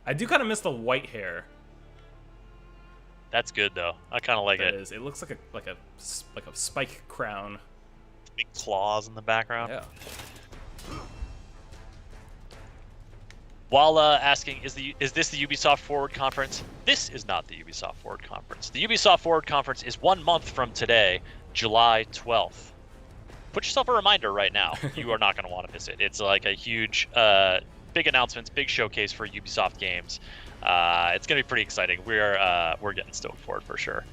I do kind of miss the white hair. That's good though. I kind of like it. It looks like a spike crown. Big claws in the background. Yeah. While asking, is this the Ubisoft Forward Conference? This is not the Ubisoft Forward Conference. The Ubisoft Forward Conference is 1 month from today, July 12th. Put yourself a reminder right now. You are not going to want to miss it. It's like a huge, big announcements, big showcase for Ubisoft games. It's going to be pretty exciting. We're getting stoked for it for sure.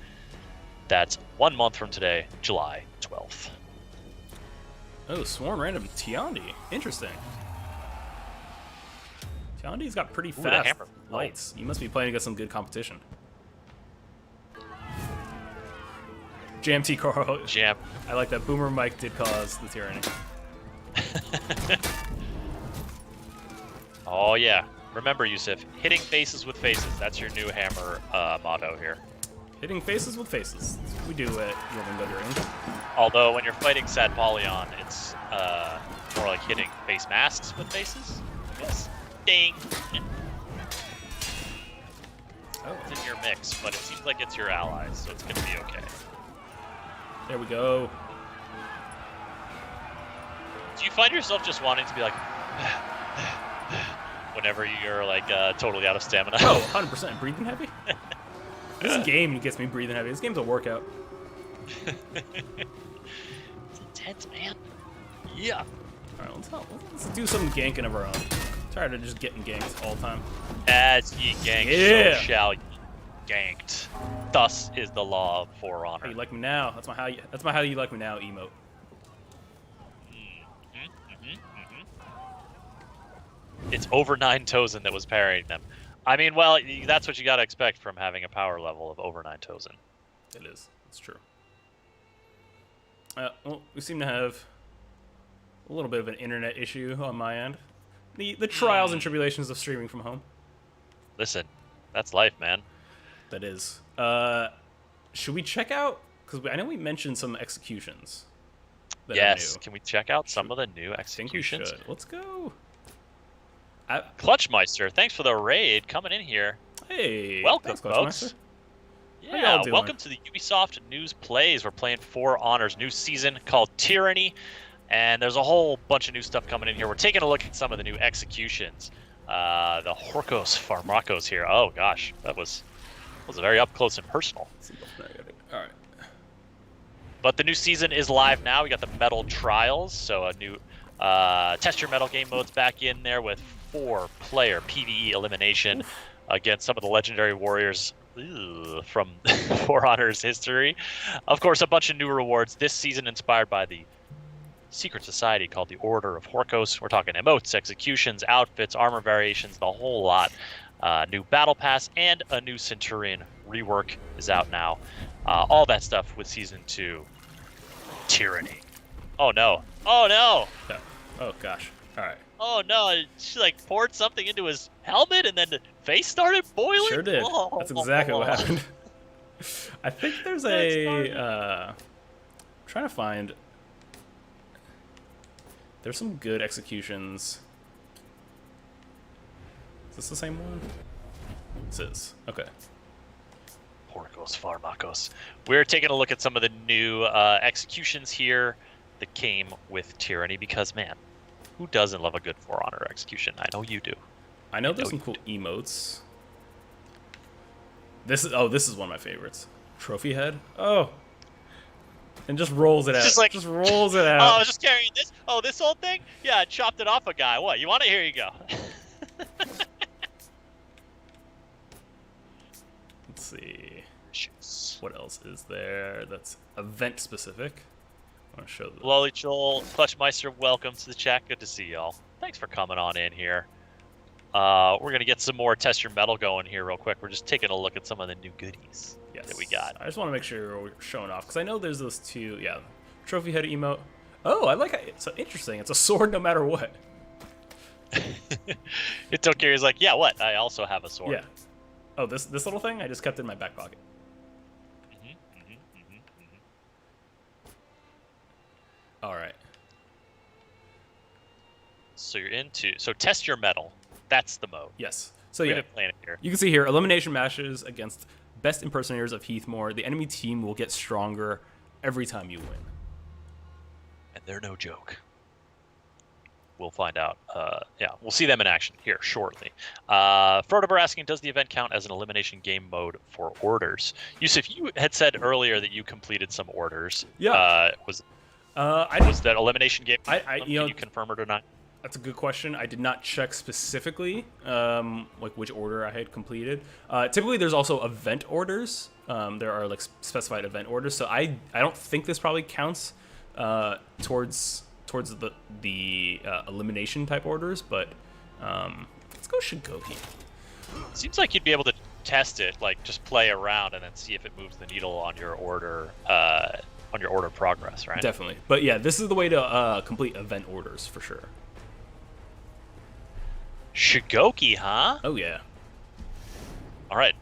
That's 1 month from today, July 12th. Oh, Sworn Random Tiandi. Interesting. Tiandi's got pretty fast lights. You must be playing against some good competition. Jam T Carl. Jam. I like that. Boomer Mike did cause the tyranny. Oh yeah. Remember, Yusuf, hitting faces with faces. That's your new hammer motto here. Hitting faces with faces. That's what we do at Jormungandr. Although when you're fighting Sad Polyon, it's more like hitting face masks with faces. Yes. Ding. Oh. It's in your mix, but it seems like it's your allies, so it's gonna be okay. There we go. Do you find yourself just wanting to be like whenever you're like totally out of stamina? Oh, 100%. Breathing heavy? This game gets me breathing heavy. This game's a workout. It's intense, man. Yeah. All right, let's do some ganking of our own. Tired of just getting ganked all the time. As ye ganked, so shall ye ganked. Thus is the law of For Honor. How you like me now? That's my how you like me now emote. It's over 9 Tozen that was parrying them. I mean, well, that's what you gotta expect from having a power level of over 9 Tozen. It is. It's true. Well, we seem to have a little bit of an internet issue on my end. The trials and tribulations of streaming from home. Listen, that's life, man. That is. Should we check out? Because I know we mentioned some executions. That Yes. are new. Can we check out some of the new executions? I think we should. Let's go. Clutchmeister, thanks for the raid coming in here. Hey. Welcome, thanks, folks. How Yeah, y'all doing? welcome to the Ubisoft News Plays. We're playing For Honor's new season called Tyranny, and there's a whole bunch of new stuff coming in here. We're taking a look at some of the new executions. The Horkos Pharmakos here. Oh gosh, that was very up close and personal. All right. But the new season is live now. We got the Metal Trials, so a new Test Your Metal game mode's back in there with 4-player PvE elimination against some of the legendary warriors from For Honor's history. Of course, a bunch of new rewards this season inspired by the secret society called the Order of Horkos. We're talking emotes, executions, outfits, armor variations, the whole lot. New battle pass and a new Centurion rework is out now. All that stuff with season 2 Tyranny. Oh no. Oh no. Oh gosh. All right. Oh no, she like poured something into his helmet and then the face started boiling? Sure did. Oh. That's exactly what happened. I think there's I'm trying to find. There's some good executions. Is this the same one? This is. Okay. Horkos Pharmakos. We're taking a look at some of the new executions here that came with Tyranny because, man, who doesn't love a good For Honor execution? I know you do. I know there's some cool emotes. This is one of my favorites. Trophy head. Oh. And just rolls it out. Just rolls it out. Oh, I was just carrying this. Oh, this old thing? Yeah, I chopped it off a guy. What? You want it? Here you go. Let's see. What else is there that's event specific? I want to show them. Lolly Joel, Clutchmeister, welcome to the chat. Good to see y'all. Thanks for coming on in here. We're going to get some more Test Your Metal going here real quick. We're just taking a look at some of the new goodies that we got. I just want to make sure we're showing off, because I know there's those two, trophy head emote. Oh, I like it. It's interesting. It's a sword no matter what. It's okay. He's like, yeah, what? I also have a sword. Yeah. Oh, this little thing? I just kept it in my back pocket. All right. So you're into... So Test Your Metal. That's the mode. Yes. So We've been playing it here. You can see here, elimination matches against best impersonators of Heathmore. The enemy team will get stronger every time you win. And they're no joke. We'll find out. We'll see them in action here shortly. Frodover asking, does the event count as an elimination game mode for orders? Yusuf, you had said earlier that you completed some orders. Yeah. Was that elimination game? Can you confirm it or not? That's a good question. I did not check specifically, like which order I had completed. Typically, there's also event orders. There are like specified event orders. So I don't think this probably counts towards the elimination type orders. But let's go Shigoki. Seems like you'd be able to test it, like just play around and then see if it moves the needle on your order. On your order progress, right? Definitely. But yeah, this is the way to complete event orders for sure. Shigoki, huh? Oh yeah. All right.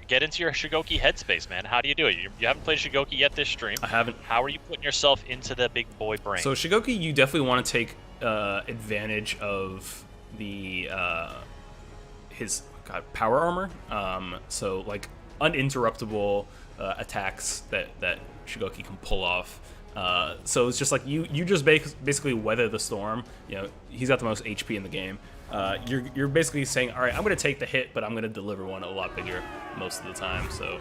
Get into your Shigoki headspace, man. How do you do it? You haven't played Shigoki yet this stream. I haven't. How are you putting yourself into the big boy brain? So Shigoki, you definitely want to take advantage of the his power armor. So like uninterruptible attacks that Shigoki can pull off. So it's just like you just basically weather the storm. You know, he's got the most HP in the game. You're basically saying, all right, I'm going to take the hit, but I'm going to deliver one a lot bigger most of the time. So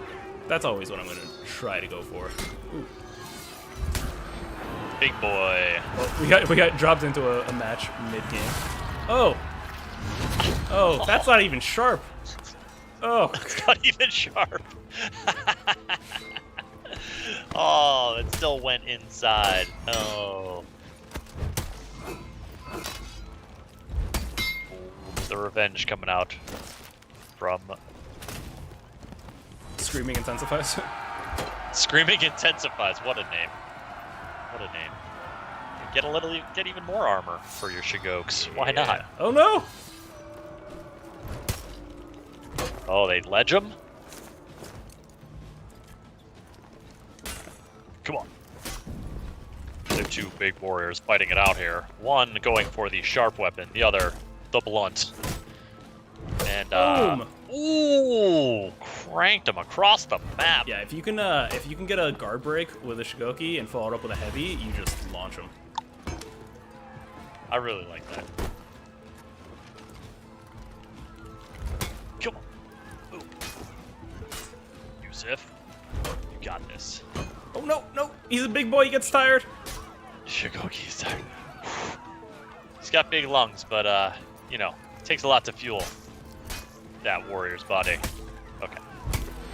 That's always what I'm gonna try to go for. Ooh. Big boy. Well, we got dropped into a match mid game. Oh. Oh, that's not even sharp. Oh. It's not even sharp. Oh, it still went inside. Oh. The revenge coming out from Screaming intensifies. Screaming Intensifies. What a name. What a name. Get even more armor for your Shigokes. Why not? Oh no! Oh, they ledge him? Come on. They're two big warriors fighting it out here. One going for the sharp weapon, the other the blunt. And Boom! Ooh, cranked him across the map. Yeah, if you can get a guard break with a Shigoki and follow it up with a heavy, you just launch him. I really like that. Come on. Ooh. Yusuf, you got this. Oh no, no! He's a big boy, he gets tired! Shigoki's tired. He's got big lungs, but you know, it takes a lot to fuel that warrior's body. Okay.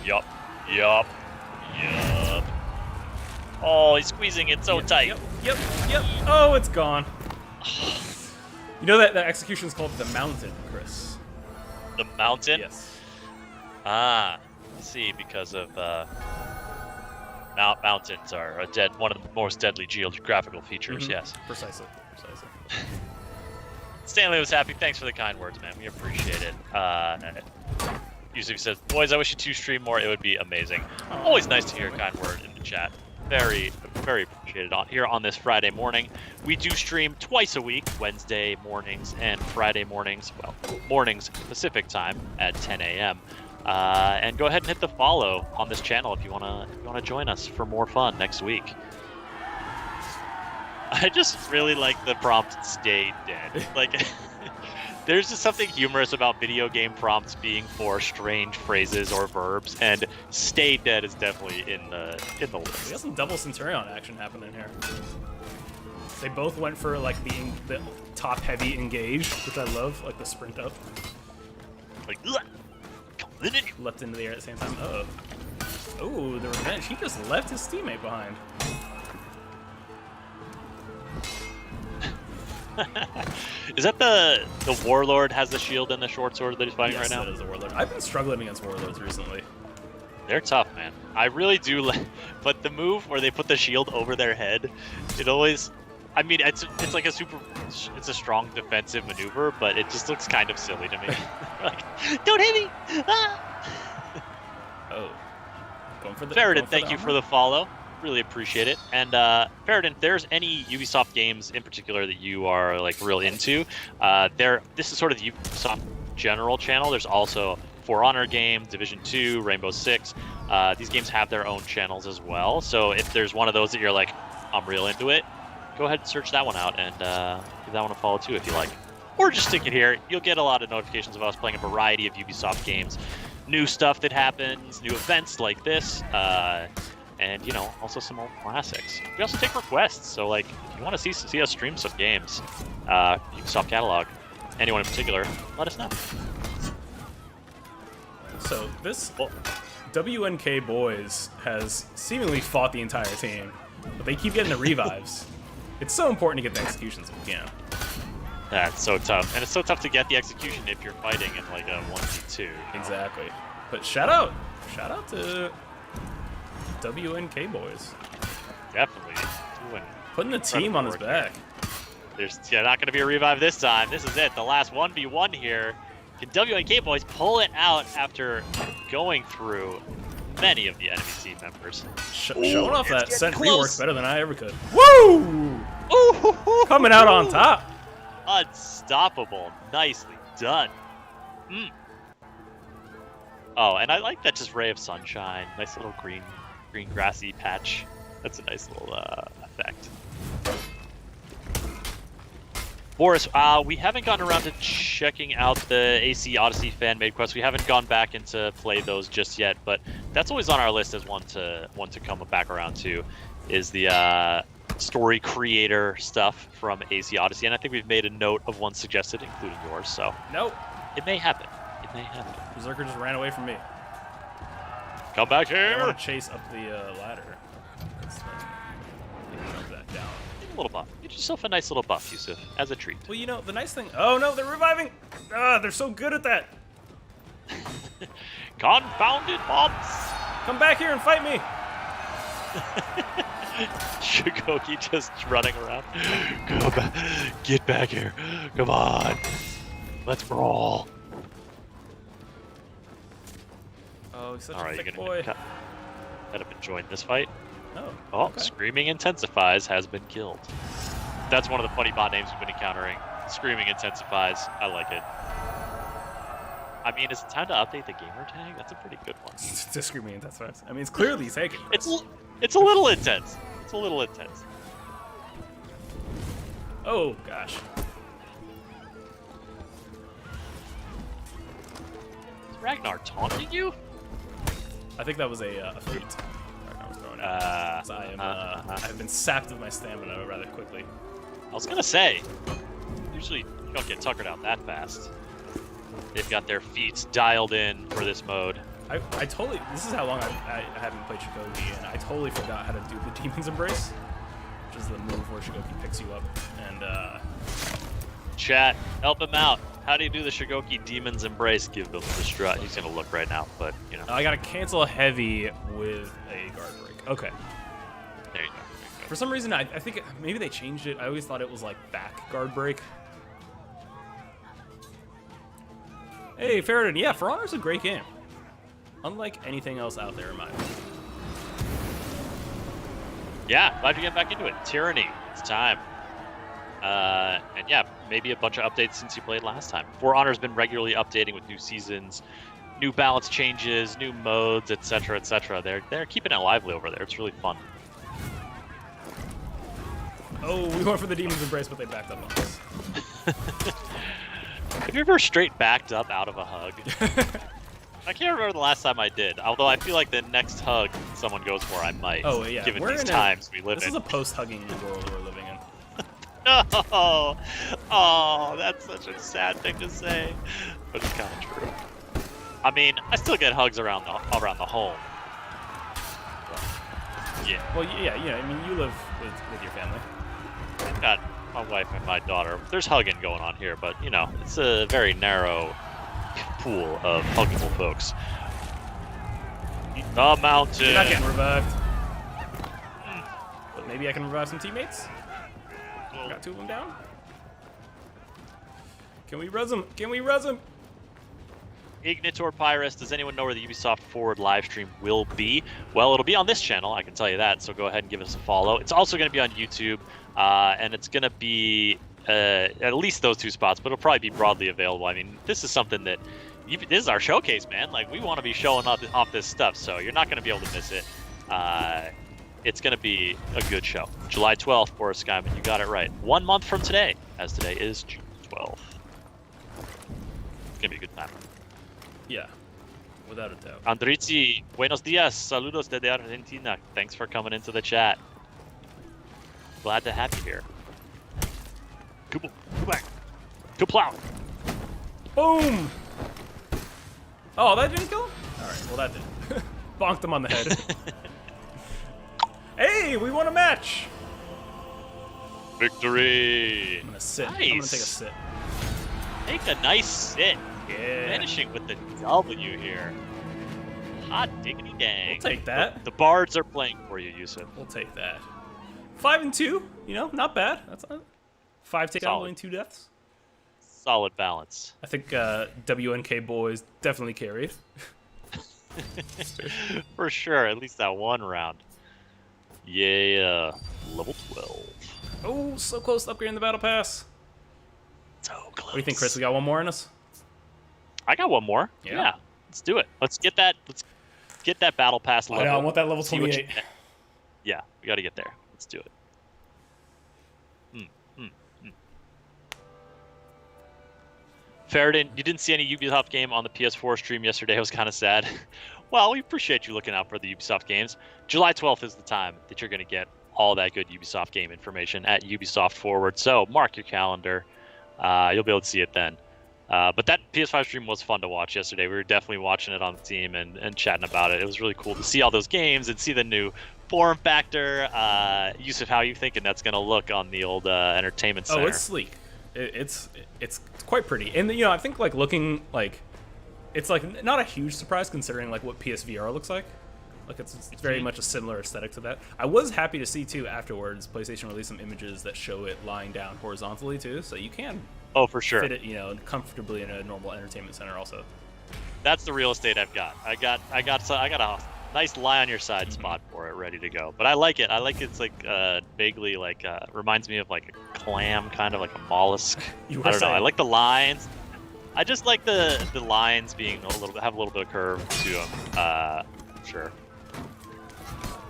Yup. Yup. Yup. Oh, he's squeezing it so tight. Yep. Oh, it's gone. You know that execution's called the Mountain, Chris. The Mountain? Yes. Ah, I see, because of mountains are one of the most deadly geographical features, yes. Precisely. Stanley was happy. Thanks for the kind words, man. We appreciate it. Yusuf says, boys, I wish you 2 stream more. It would be amazing. Always nice to hear a kind word in the chat. Very, very appreciated here on this Friday morning. We do stream twice a week, Wednesday mornings and Friday mornings. Well, mornings Pacific time at 10 a.m. And go ahead and hit the follow on this channel if you wanna join us for more fun next week. I just really like the prompt "stay dead." Like, there's just something humorous about video game prompts being for strange phrases or verbs, and "stay dead" is definitely in the list. We got some double Centurion action happening here. They both went for like the top heavy engage, which I love, like the sprint up. Like, Leapt into the air at the same time. Oh, the revenge. He just left his teammate behind. Is that the warlord has the shield and the short sword that he's fighting right now? Yes, that is the warlord. I've been struggling against warlords recently. They're tough, man. I really do but the move where they put the shield over their head, it always, I mean, it's like it's a strong defensive maneuver, but it just looks kind of silly to me. Like, don't hit me! Ah! Oh. Going for the Ferritin, thank you for the follow. Really appreciate it. And Ferritin, if there's any Ubisoft games in particular that you are like real into, this is sort of the Ubisoft general channel. There's also For Honor game, Division 2, Rainbow Six. These games have their own channels as well. So if there's one of those that you're like, I'm real into it, go ahead and search that one out and give that one a follow too if you like. Or just stick it here. You'll get a lot of notifications of us playing a variety of Ubisoft games. New stuff that happens, new events like this, and, you know, also some old classics. We also take requests, so, like, if you want to see us stream some games, Ubisoft catalog, anyone in particular, let us know. So, this WNK Boys has seemingly fought the entire team, but they keep getting the revives. It's so important to get the executions if we can. That's so tough. And it's so tough to get the execution if you're fighting in, like, a 1v2. Exactly. But shout out to WNK Boys. Definitely. Putting the team on his back. There's not going to be a revive this time. This is it. The last 1v1 here. Can WNK Boys pull it out after going through many of the enemy team members? Showing off that sentry works better than I ever could. Woo! Ooh! Coming out on top. Unstoppable. Nicely done. Oh, and I like that just ray of sunshine. Nice little green grassy patch. That's a nice little effect. Boris, we haven't gotten around to checking out the AC Odyssey fan-made quests. We haven't gone back into play those just yet, but That's always on our list as one to come back around to, is the story creator stuff from AC Odyssey, and I think we've made a note of one suggested, including yours. So Nope. it may happen. It may happen. Berserker just ran away from me. Come back here. I want to chase up the ladder. Jump back down. Get a little buff. Get yourself a nice little buff, Yusuf, as a treat. Well, you know, the nice thing... Oh, no, they're reviving! Ah, they're so good at that! Confounded mobs! Come back here and fight me! Shigoki just running around. Go back. Get back here. Come on. Let's brawl. Oh, he's such All a right, thick you're boy. gonna head up and join this fight. Oh, Okay. Screaming Intensifies has been killed. That's one of the funny bot names we've been encountering. Screaming Intensifies. I like it. I mean, is it time to update the gamer tag? That's a pretty good one. Just screaming intensifies. I mean, it's clearly taken. It's a little intense. It's a little intense. Oh, gosh. Is Ragnar taunting you? I think that was a feat. Ragnar was throwing out. I have been sapped of my stamina rather quickly. I was gonna say, usually you don't get tuckered out that fast. They've got their feats dialed in for this mode. I totally... This is how long I haven't played Shigoki, and I totally forgot how to do the Demon's Embrace, which is the move where Shigoki picks you up. And, Chat, help him out. How do you do the Shigoki Demon's Embrace? Give him the strut. He's gonna look right now, but, you know. I gotta cancel a heavy with a guard break. Okay. There you go. For some reason, I think maybe they changed it. I always thought it was, like, back guard break. Hey, Faradin, yeah, For Honor's a great game. Unlike anything else out there in my opinion. Yeah, glad to get back into it. Tyranny, it's time. And yeah, maybe a bunch of updates since you played last time. For Honor's been regularly updating with new seasons, new balance changes, new modes, etc., etc. They're keeping it lively over there. It's really fun. Oh, we went for the Demon's Embrace, but they backed up on us. Have you ever straight backed up out of a hug? I can't remember the last time I did, although I feel like the next hug someone goes for, I might. Oh, yeah. Given these times we live in. This is a post-hugging world we're living in. No! Oh, that's such a sad thing to say, but it's kind of true. I mean, I still get hugs around the home. But, yeah. Well, yeah, I mean, you live with your family. I've got my wife and my daughter. There's hugging going on here, but, you know, it's a very narrow pool of huggable folks. The mountain. You're not getting revived. But maybe I can revive some teammates? Got two of them down. Can we res them? Can we res them? Ignitor Pyrus, does anyone know where the Ubisoft Forward live stream will be? Well, it'll be on this channel, I can tell you that, so go ahead and give us a follow. It's also going to be on YouTube, and it's going to be at least those two spots, but it'll probably be broadly available. I mean, this is something that, this is our showcase, man. Like, we want to be showing off this stuff, so you're not going to be able to miss it. It's going to be a good show. July 12th, Boris Skyman, you got it right. 1 month from today, as today is June 12th. It's going to be a good time. Yeah, without a doubt. Andrizzi, buenos dias, saludos desde Argentina. Thanks for coming into the chat. Glad to have you here. Go back. Kaplow. Boom! Oh, that didn't kill him? Alright, well that did. Bonked him on the head. Hey, we won a match! Victory! I'm gonna sit. Nice. I'm gonna take a sit. Take a nice sit. Yeah. Finishing with the W here. Hot diggity dang. We'll take that. The bards are playing for you, Yusuf. We'll take that. 5-2, you know, not bad. That's 5 takedowns, only 2 deaths. Solid balance. I think WNK boys definitely carried. For sure, at least that one round. Yeah, level 12. Oh, so close to upgrading the battle pass. So close. What do you think, Chris? We got one more in us? I got one more. Yeah. Let's do it. Let's get that battle pass level. I want that level See 28. Yeah, we got to get there. Let's do it. Faradin, you didn't see any Ubisoft game on the PS4 stream yesterday. I was kind of sad. Well, we appreciate you looking out for the Ubisoft games. July 12th is the time that you're going to get all that good Ubisoft game information at Ubisoft Forward. So mark your calendar. You'll be able to see it then. But that PS5 stream was fun to watch yesterday. We were definitely watching it on the team and chatting about it. It was really cool to see all those games and see the new form factor. Yusuf, how are you thinking that's going to look on the old entertainment center? Oh, it's sleek. It's quite pretty. And you know, I think like looking like it's like not a huge surprise considering like what PSVR looks like. Like it's very much a similar aesthetic to that. I was happy to see too afterwards PlayStation released some images that show it lying down horizontally too, so you can for sure fit it, you know, comfortably in a normal entertainment center also. That's the real estate I've got. I got a nice lie on your side spot for it, ready to go. But I like it. I like it's like vaguely like reminds me of like a clam, kind of like a mollusk. I don't know. I like the lines. I just like the lines being a little bit have a little bit of curve to them. Sure.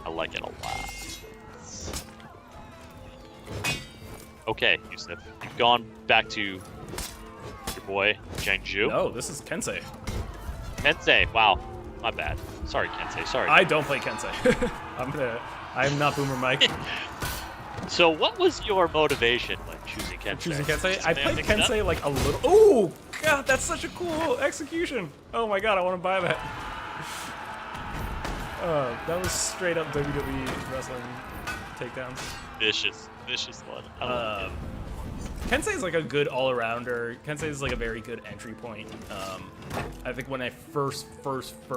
I like it a lot. Okay, Yusuf, you've gone back to your boy Jiangju. No, this is Kensei. Kensei, wow, my bad. Sorry, Kensei. Sorry. I don't play Kensei. I'm not Boomer Mike. So, what was your motivation when choosing Kensei? I played Kensei like a little. Oh God, that's such a cool execution. Oh my God, I want to buy that. That was straight up WWE wrestling takedowns. Vicious one. Kensei is like a good all-arounder. Kensei is like a very good entry point. I think when I first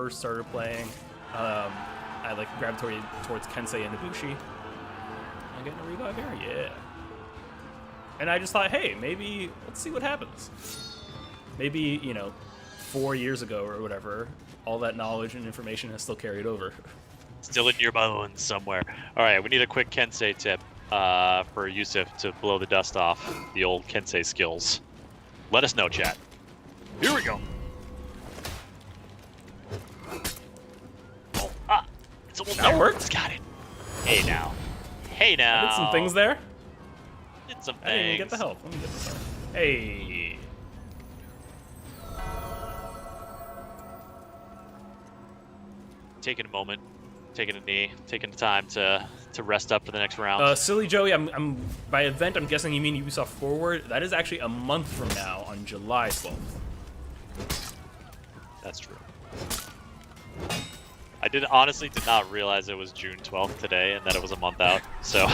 started playing, I like gravitated towards Kensei and Ibushi. I'm getting a revive here, yeah. And I just thought, hey, maybe let's see what happens. Maybe 4 years ago or whatever, all that knowledge and information has still carried over. Still in your bones somewhere. All right, we need a quick Kensei tip for Yusuf to blow the dust off the old Kensei skills. Let us know, chat. Here we go. Oh, it's almost That there. worked. Got it. Hey now. I did some things there. Did some things. I didn't even get the help. Let me get this help. Hey. Taking a moment, taking a knee, taking the time to rest up for the next round. Silly Joey, I'm by event, I'm guessing you mean Ubisoft Forward. That is actually a month from now on July 12th. That's true. I honestly did not realize it was June 12th today and that it was a month out. So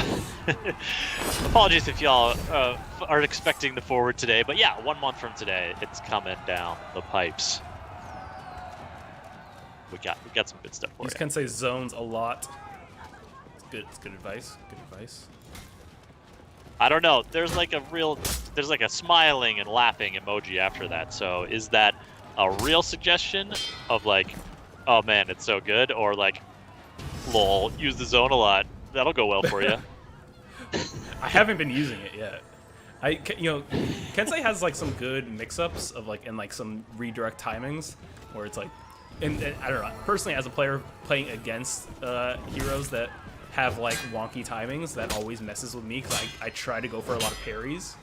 apologies if y'all are expecting the Forward today. But yeah, 1 month from today, it's coming down the pipes. We got some good stuff for Use you. Kensei zones a lot. It's good advice. Good advice. I don't know. There's like a smiling and laughing emoji after that. So is that a real suggestion of like, oh man, it's so good, or like, lol, use the zone a lot. That'll go well for you. I haven't been using it yet. Kensei has like some good mix-ups of like and like some redirect timings where it's like. And I don't know, personally as a player playing against heroes that have like wonky timings, that always messes with me because I try to go for a lot of parries.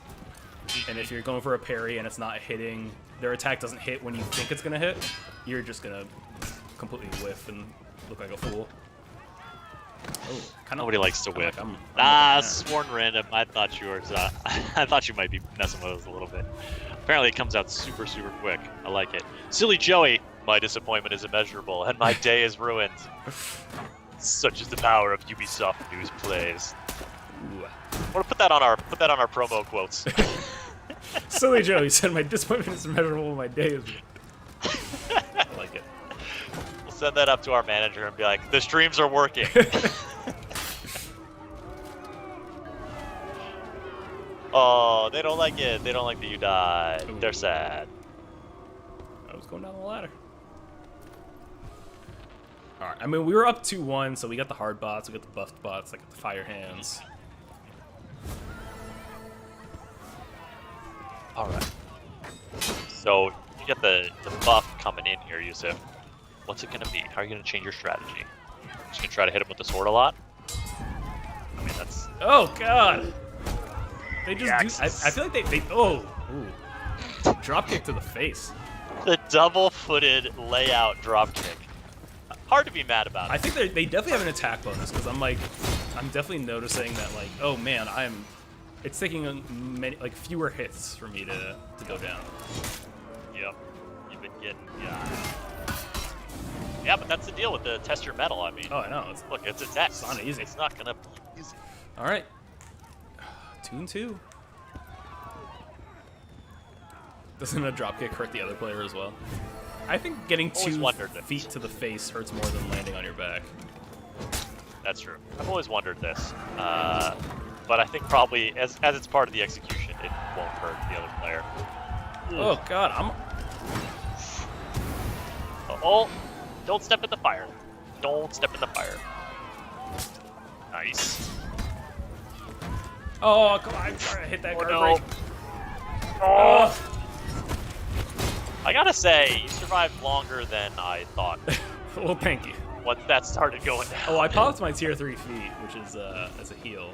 And if you're going for a parry and it's not hitting, their attack doesn't hit when you think it's going to hit, you're just going to completely whiff and look like a fool. Oh, Nobody likes to whiff. Sworn random. I thought you were. I thought you might be messing with us a little bit. Apparently it comes out super quick. I like it. Silly Joey. My disappointment is immeasurable, and my day is ruined. Such is the power of Ubisoft news plays. Ooh. I want to put that on our promo quotes. Silly Joe, he said, "My disappointment is immeasurable. My day is." I like it. We'll send that up to our manager and be like, "The streams are working." Oh, they don't like it. They don't like that you died. Ooh. They're sad. I was going down the ladder. Alright, I mean, we were up 2-1, so we got the hard bots, we got the buffed bots, like the fire hands. Alright. So, you get the buff coming in here, Yusuf. What's it going to be? How are you going to change your strategy? Just going to try to hit him with the sword a lot? I mean, that's... Oh, God! They just do... I feel like they oh! Ooh. Dropkick to the face. The double-footed layout dropkick. Hard to be mad about it. I think they definitely have an attack bonus because I'm definitely noticing that like, oh man, it's taking fewer hits for me to go down. Yep. You've been getting Yeah, but that's the deal with the test your metal. I mean, Oh, I know. look, it's a test. It's not easy. It's not gonna be easy. All right, 2-2. Doesn't a dropkick hurt the other player as well? I think getting 2 feet to the face hurts more than landing on your back. That's true. I've always wondered this, but I think probably as it's part of the execution, it won't hurt the other player. Oh God, Oh, don't step in the fire. Don't step in the fire. Nice. Oh, come on! I'm trying to hit that guard no. break. Oh. I gotta say, you survived longer than I thought. Well, thank you. Once that started going down. Oh, I popped my tier 3 feet, which is as a heal.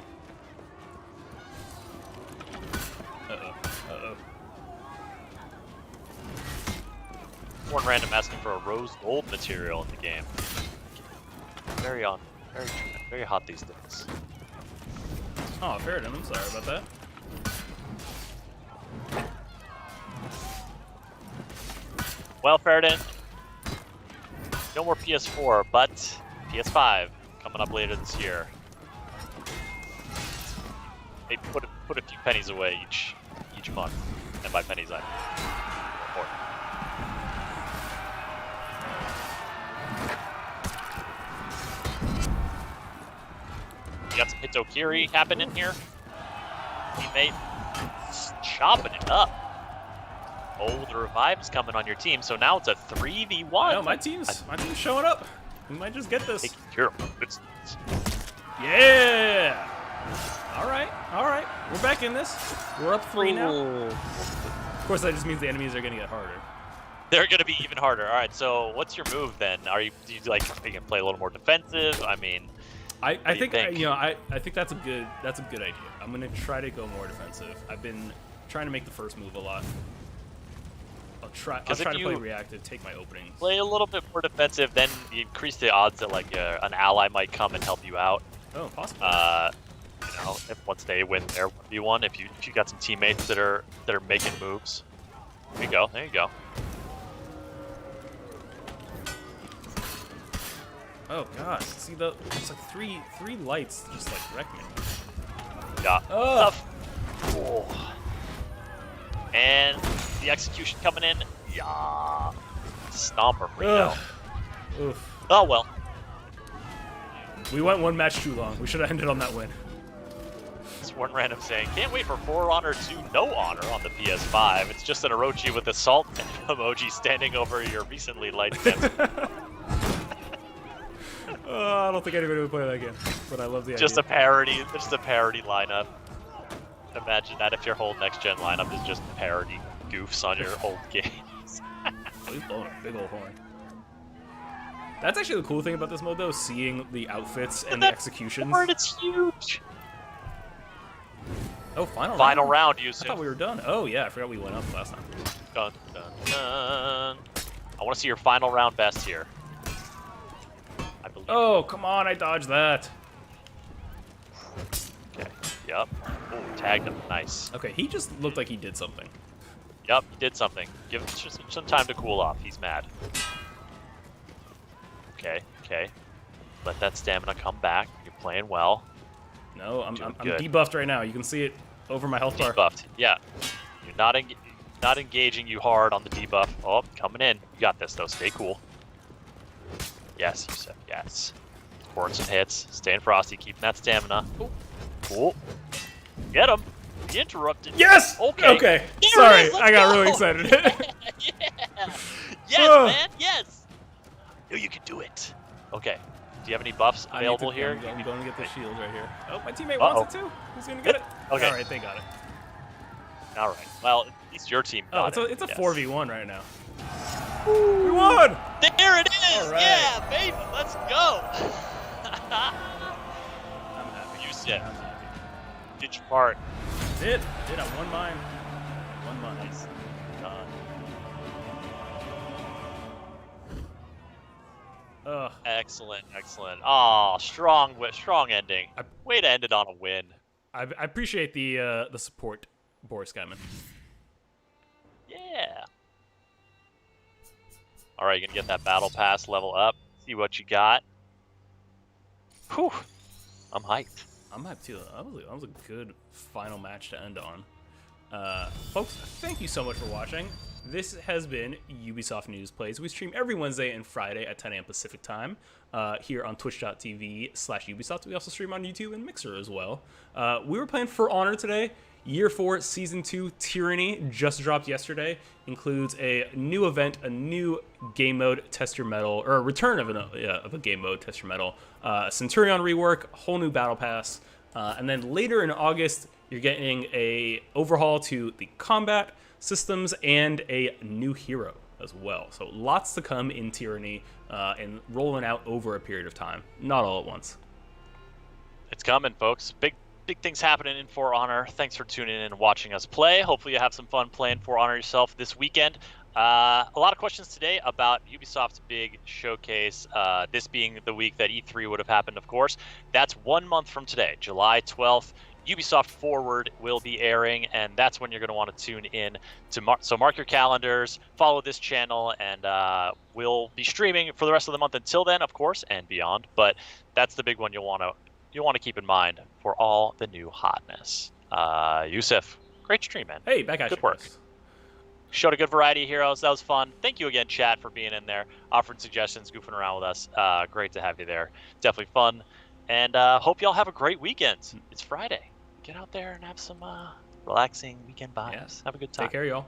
Uh-oh. One random asking for a rose gold material in the game. Very hot these days. Oh, Ferritin, I'm sorry about that. Well, Ferritin, no more PS4, but PS5 coming up later this year. Maybe put a few pennies away each month, and by pennies I mean more. You got some Hitokiri happening here. Teammate chopping it up. Oh, the revive is coming on your team, so now it's a 3v1. No, my team's showing up. We might just get this. Yeah. All right. We're back in this. We're up 3 now. Of course, that just means the enemies are gonna get harder. They're gonna be even harder. All right. So, what's your move then? Do you like you can play a little more defensive? I mean, I think I think that's a good idea. I'm gonna try to go more defensive. I've been trying to make the first move a lot. I'll try to play reactive, take my openings. Play a little bit more defensive, then you increase the odds that like an ally might come and help you out. Oh, possible. Once they win their 1v1, if you got some teammates that are making moves. There you go. Oh God! See it's like three lights just like wreck me. Yeah. Oh. Oh. And the execution coming in. Yeah. Stomper for you. Oof. Oh well. We went 1 match too long. We should have ended on that win. It's one random saying, can't wait for For Honor 2 No Honor on the PS5. It's just an Orochi with a salt emoji standing over your recently lighted camera. I don't think anybody would play that game, but I love the idea. Just a parody lineup. Imagine that if your whole next-gen lineup is just parody goofs on your old games. Oh, he's blowing a big old horn. That's actually the cool thing about this mode, though, seeing the outfits and the executions. It's huge. Oh, final round, Yusuf. I thought we were done. Oh, yeah, I forgot we went up last time. Dun, dun, dun. I want to see your final round best here. I believe. Oh, come on, I dodged that. Okay, yep. Ooh, tagged him, nice. Okay, he just looked like he did something. Yep, he did something. Give him just some time to cool off. He's mad. Okay. Let that stamina come back. You're playing well. No, I'm debuffed right now. You can see it over my health bar. Debuffed, yeah. You're not engaging you hard on the debuff. Oh, coming in. You got this, though. Stay cool. Yes, you said yes. Scoring some hits. Staying frosty. Keeping that stamina. Cool. Get him. He interrupted. Yes! Okay. Sorry, I got really excited. Yeah. Yes, man. Yes. No, you can do it. Okay. Do you have any buffs available here? I'm going to get the shield right here. Oh, my teammate wants it too. Who's going to get it? Okay. All right, they got it. All right. Well, at least your team got it. It's a 4v1 right now. Woo! We won! There it is! All right. Yeah, baby, let's go! I'm happy. You said. Did your part. Did I won mine. Won mine. Nice. Done. Ugh. Excellent, excellent. Oh, strong ending. I, Way to end it on a win. I appreciate the support, Boris Gaiman. Yeah. All right, you're gonna get that battle pass level up. See what you got. Whew. I'm hyped. I'm hyped too. That was a good final match to end on. Folks, thank you so much for watching. This has been Ubisoft News Plays. We stream every Wednesday and Friday at 10 a.m. Pacific time here on twitch.tv/Ubisoft. We also stream on YouTube and Mixer as well. We were playing For Honor today. Year 4, Season 2, Tyranny, just dropped yesterday. Includes a new event, a new game mode, Test Your Metal, or a return of a game mode, Test Your Metal, Centurion rework, whole new battle pass, and then later in August, you're getting a overhaul to the combat systems and a new hero as well. So lots to come in Tyranny and rolling out over a period of time, not all at once. It's coming, folks. Big things happening in For Honor. Thanks for tuning in and watching us play. Hopefully you have some fun playing For Honor yourself this weekend. A lot of questions today about Ubisoft's big showcase, this being the week that E3 would have happened, of course. That's 1 month from today, July 12th. Ubisoft Forward will be airing, and that's when you're going to want to tune in. So mark your calendars, follow this channel, and we'll be streaming for the rest of the month until then, of course, and beyond. But that's the big one you'll want to keep in mind for all the new hotness. Yusuf, great stream, man. Hey, back at you. Good work. Showed a good variety of heroes. That was fun. Thank you again, chat, for being in there, offering suggestions, goofing around with us. Great to have you there. Definitely fun. And hope y'all have a great weekend. It's Friday. Get out there and have some relaxing weekend vibes. Yeah. Have a good time. Take care, y'all.